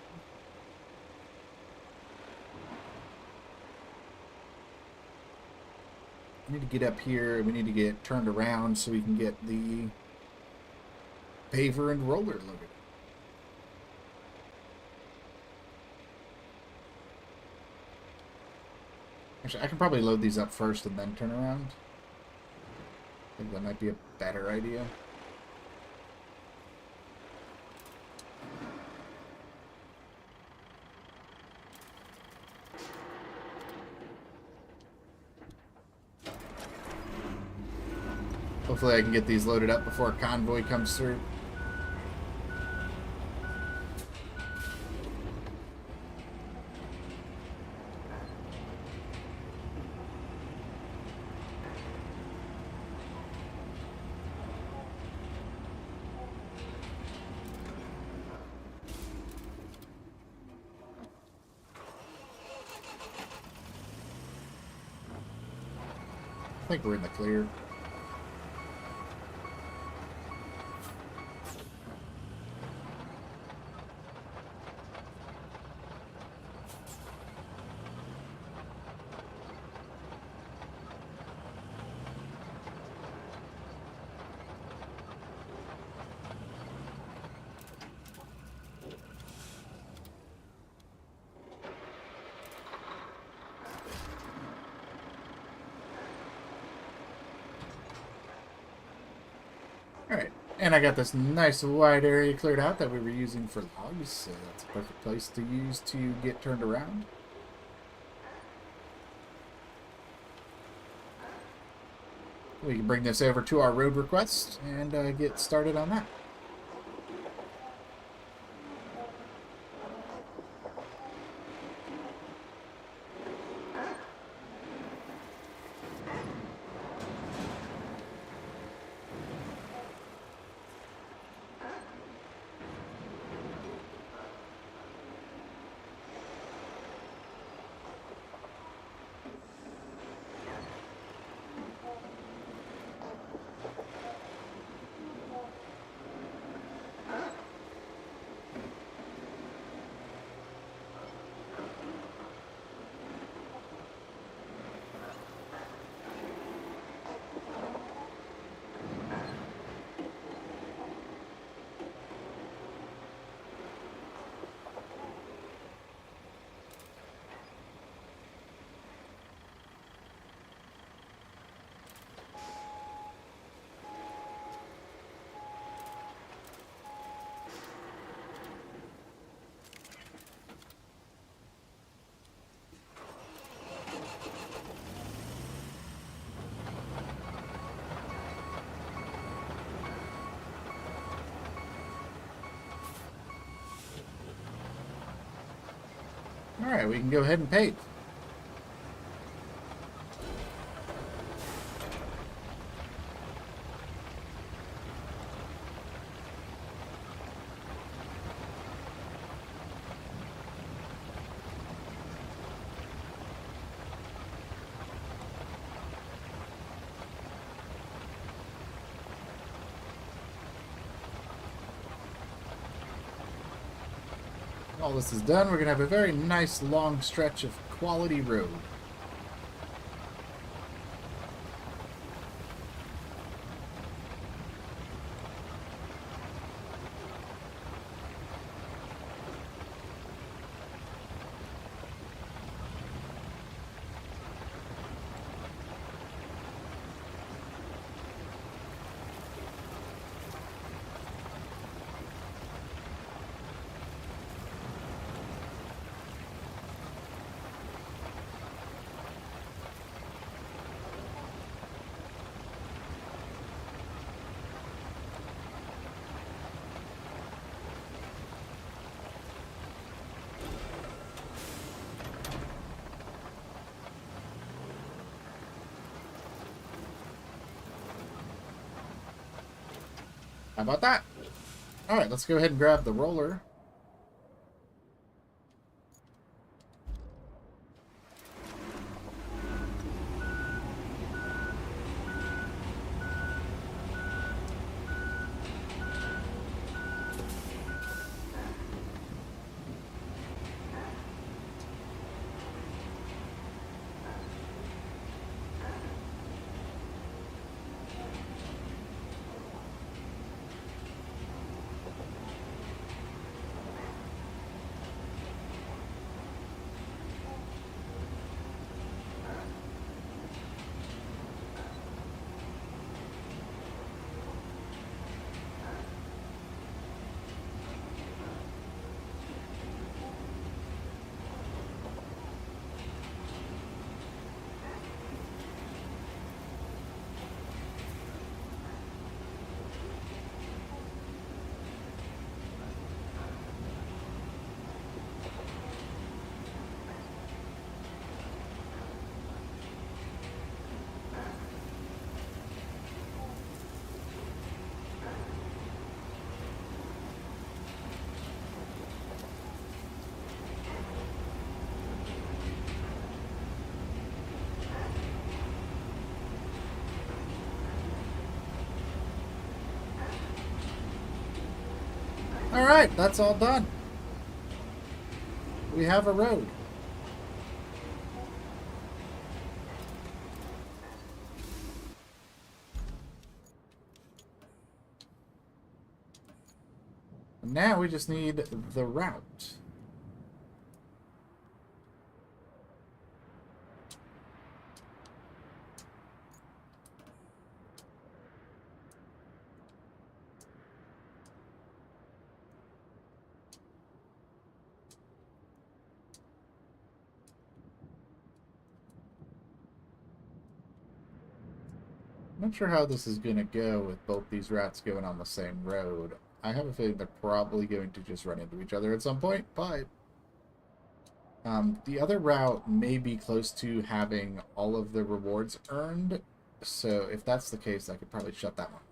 we need to get up here. We need to get turned around so we can get the paver and roller loaded. Actually, I can probably load these up first and then turn around. I think that might be a better idea. Hopefully I can get these loaded up before a convoy comes through. I think we're in the clear. Alright, and I got this nice wide area cleared out that we were using for logs, so that's a perfect place to use to get turned around. We can bring this over to our road request and get started on that. Alright, we can go ahead and pave. All this is done, we're going to have a very nice long stretch of quality road. How about that? Alright, let's go ahead and grab the roller. Alright, that's all done. We have a road. Now we just need the route. I'm not sure how this is going to go with both these routes going on the same road. I have a feeling they're probably going to just run into each other at some point, but the other route may be close to having all of the rewards earned, so if that's the case, I could probably shut that one.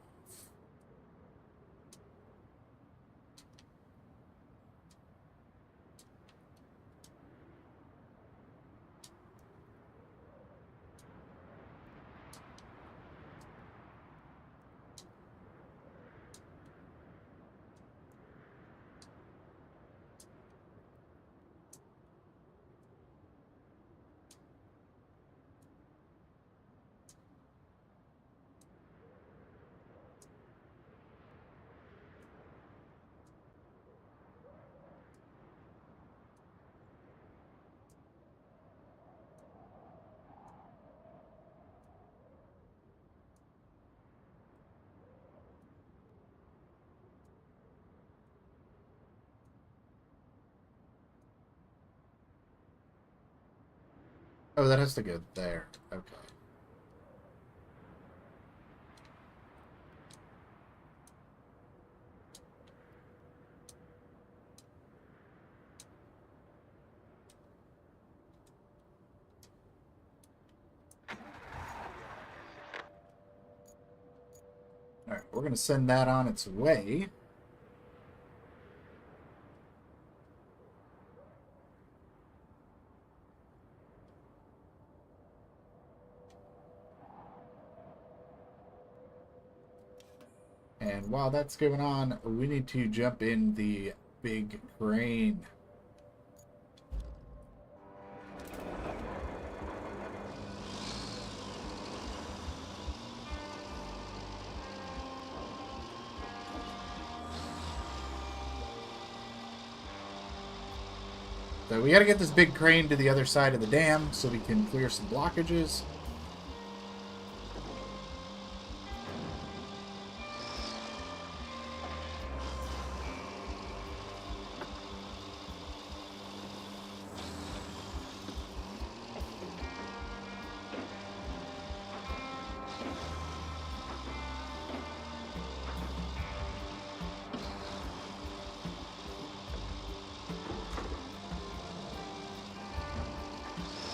Oh, that has to go there. Okay. Alright, we're going to send that on its way. And while that's going on, we need to jump in the big crane. So we got to get this big crane to the other side of the dam so we can clear some blockages.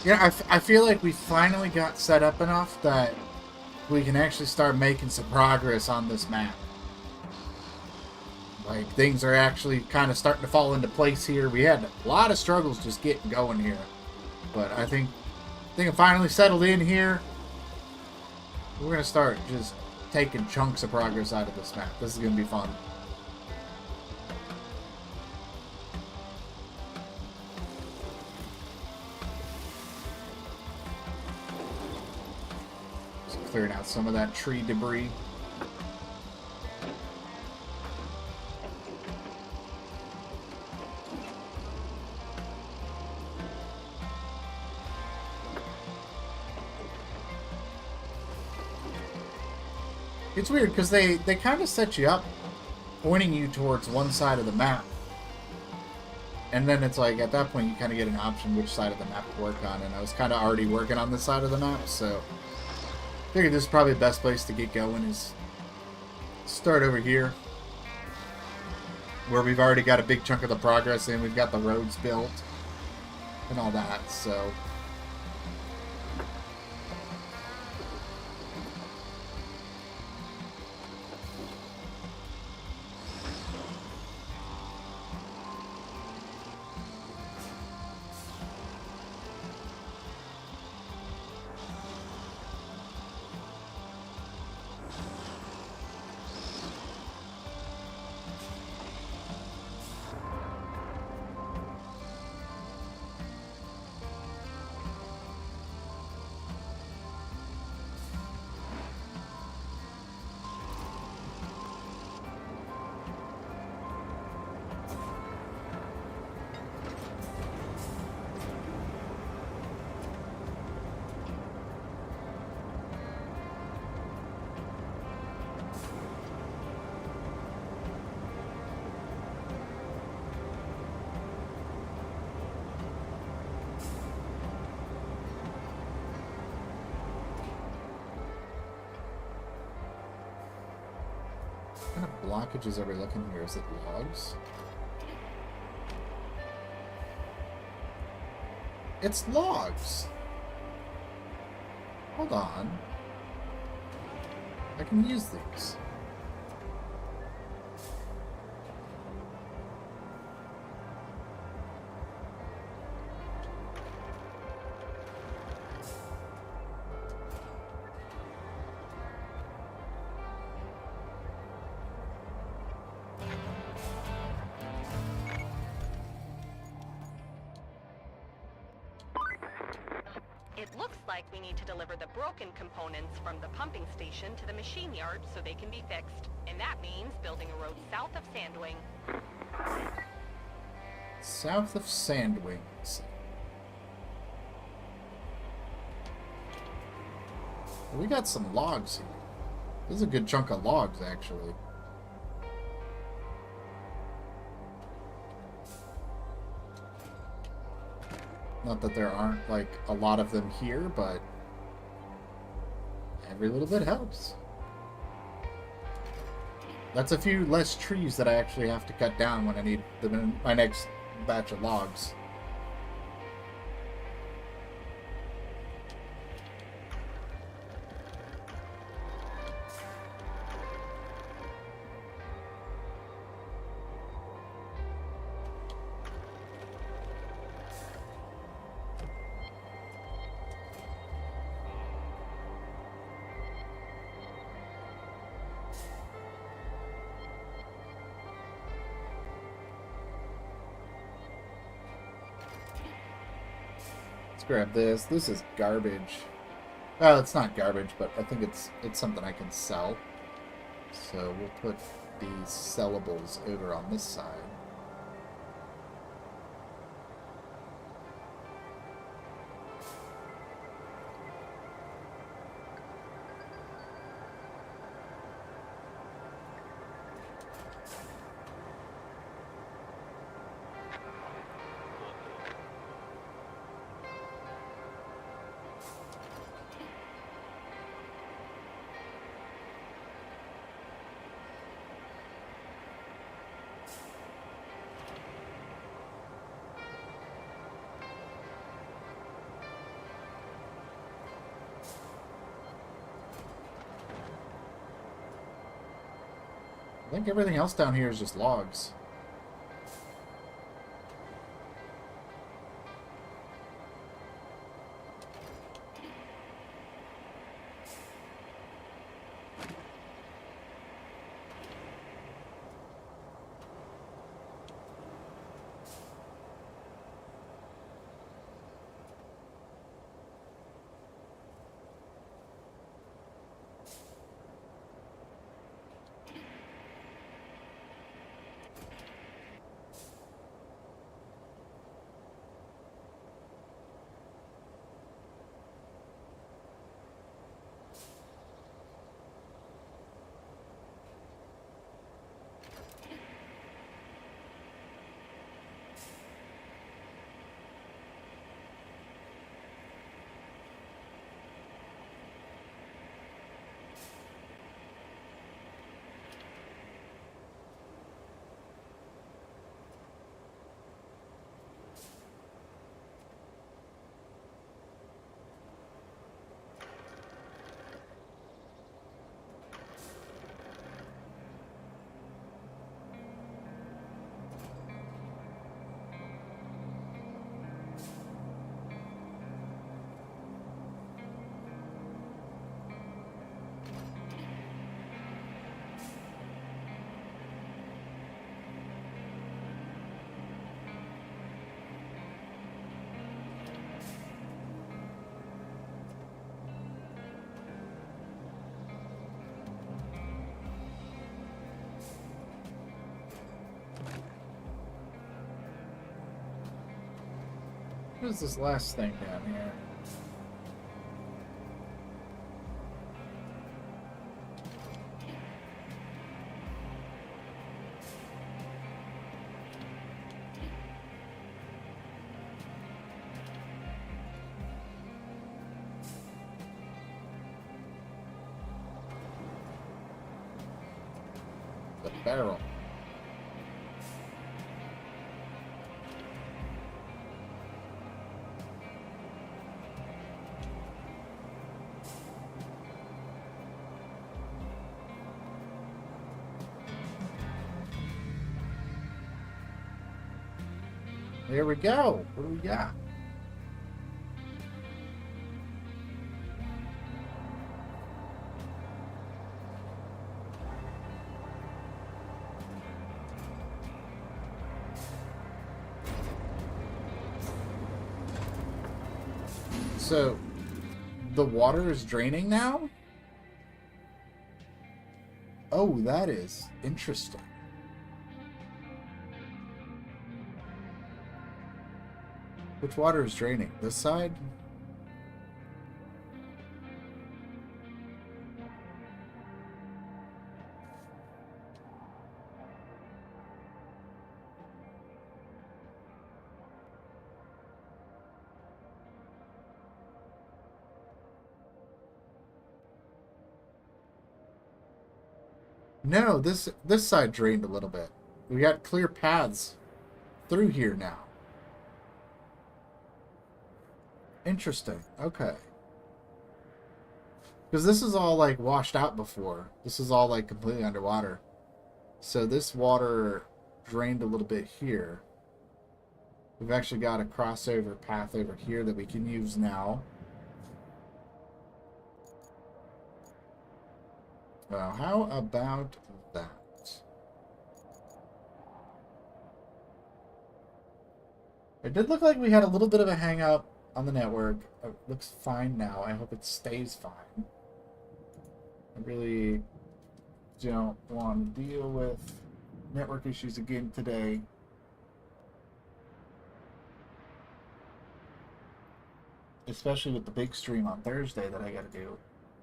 Yeah, I feel like we finally got set up enough that we can actually start making some progress on this map. Like, things are actually kind of starting to fall into place here. We had a lot of struggles just getting going here. But I think I'm finally settled in here. We're going to start just taking chunks of progress out of this map. This is going to be fun. Clearing out some of that tree debris. It's weird because they kind of set you up pointing you towards one side of the map. And then it's like, at that point, you kind of get an option which side of the map to work on. And I was kind of already working on this side of the map, so I figured this is probably the best place to get going is start over here, where we've already got a big chunk of the progress in. We've got the roads built and all that, so What kind of blockages are we looking here? Is it logs? It's logs! Hold on. I can use these. It looks like we need to deliver the broken components from the pumping station to the machine yard so they can be fixed. And that means building a road south of Sandwing. South of Sandwings. We got some logs here. This is a good chunk of logs, actually. Not that there aren't, like, a lot of them here, but every little bit helps. That's a few less trees that I actually have to cut down when I need my next batch of logs. Grab this. This is garbage. Well, it's not garbage, but I think it's something I can sell. So we'll put these sellables over on this side. I think everything else down here is just logs. What is this last thing down here? barrel. There we go. What do we got? So, the water is draining now? Oh, that is interesting. Which water is draining? This side? No, this side drained a little bit. We got clear paths through here now. Interesting. Okay. Because this is all like washed out before. This is all like completely underwater. So this water drained a little bit here. We've actually got a crossover path over here that we can use now. Well, how about that? It did look like we had a little bit of a hang up on the network. It looks fine now. I hope it stays fine. I really don't want to deal with network issues again today. Especially with the big stream on Thursday that I got to do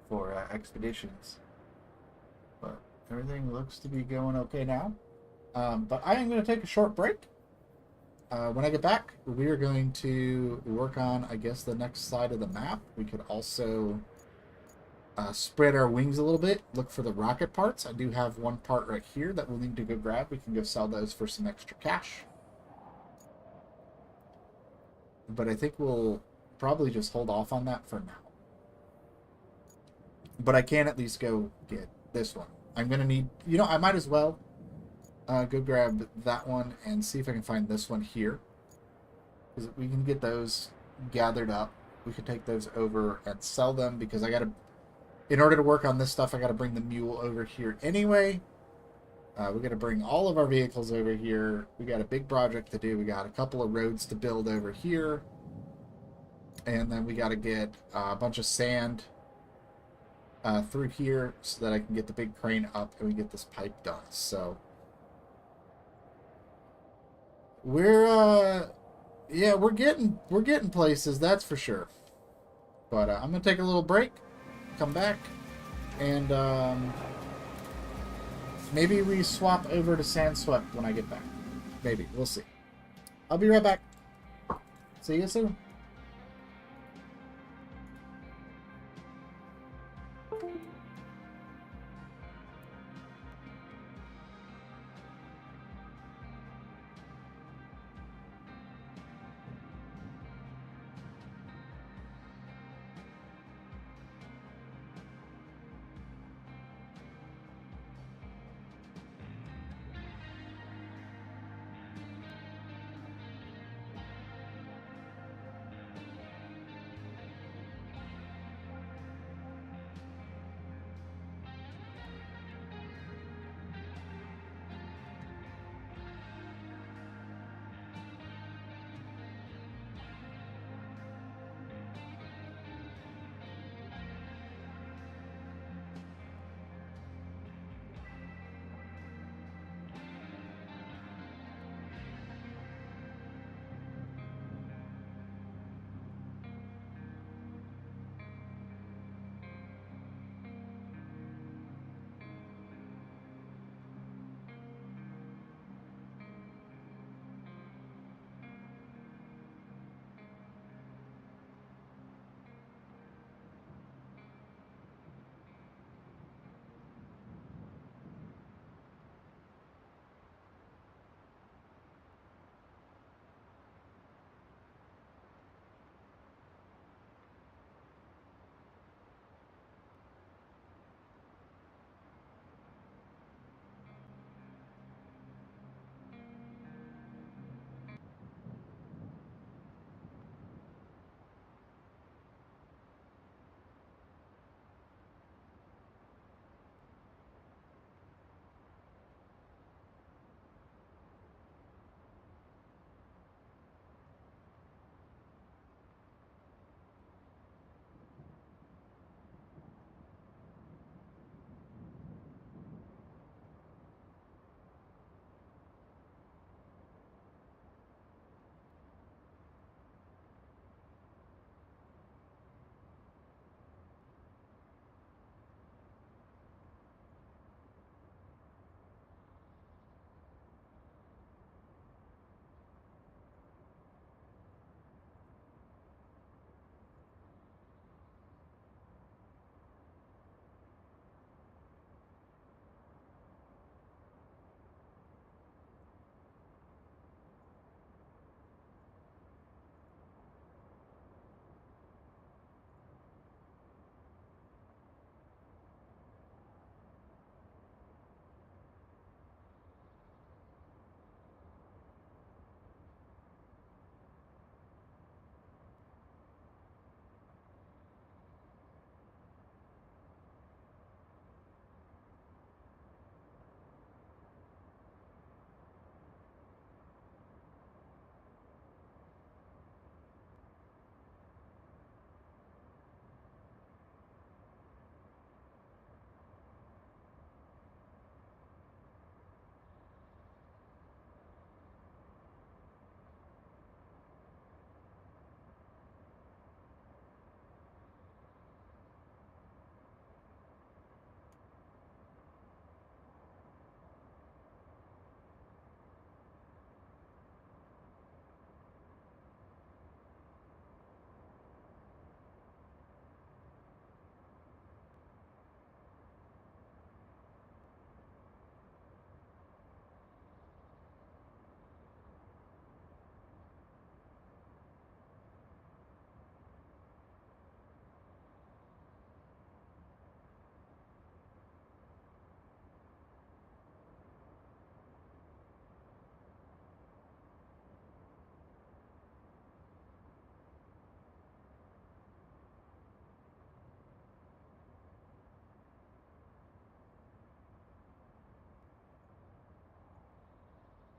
for expeditions. But everything looks to be going okay now. But I am going to take a short break. When I get back, we are going to work on, I guess, the next side of the map. We could also spread our wings a little bit, look for the rocket parts. I do have one part right here that we'll need to go grab. We can go sell those for some extra cash. But I think we'll probably just hold off on that for now. But I can at least go get this one. I'm going to need, I might as well go grab that one and see if I can find this one here. Because we can get those gathered up. We can take those over and sell them because I got to, in order to work on this stuff, I got to bring the mule over here anyway. We got to bring all of our vehicles over here. We got a big project to do. We got a couple of roads to build over here. And then we got to get a bunch of sand through here so that I can get the big crane up and we get this pipe done. So we're getting places, that's for sure. But I'm gonna take a little break, come back, and maybe we swap over to Sandswept when I get back. Maybe, we'll see. I'll be right back. See you soon.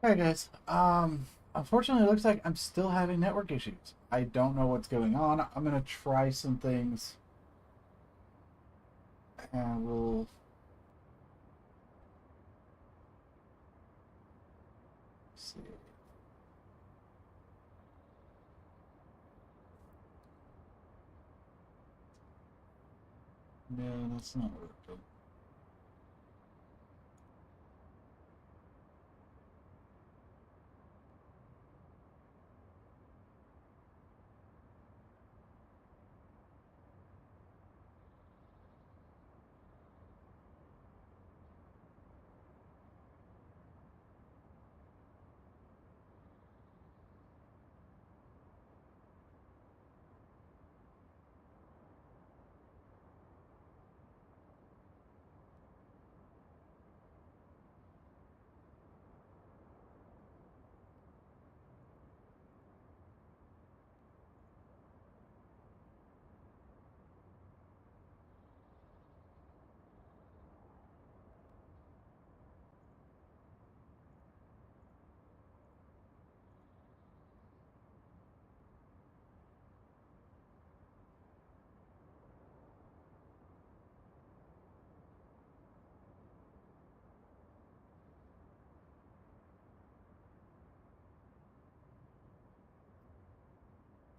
Alright guys, unfortunately it looks like I'm still having network issues. I don't know what's going on. I'm gonna try some things and we'll see. No, that's not working.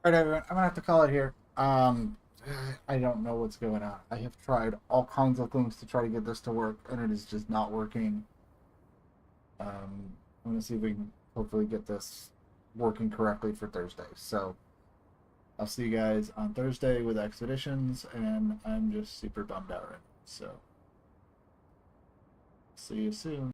Alright everyone, I'm gonna have to call it here. I don't know what's going on. I have tried all kinds of things to try to get this to work and it is just not working. I'm gonna see if we can hopefully get this working correctly for Thursday. So I'll see you guys on Thursday with Expeditions, and I'm just super bummed out right now. So see you soon.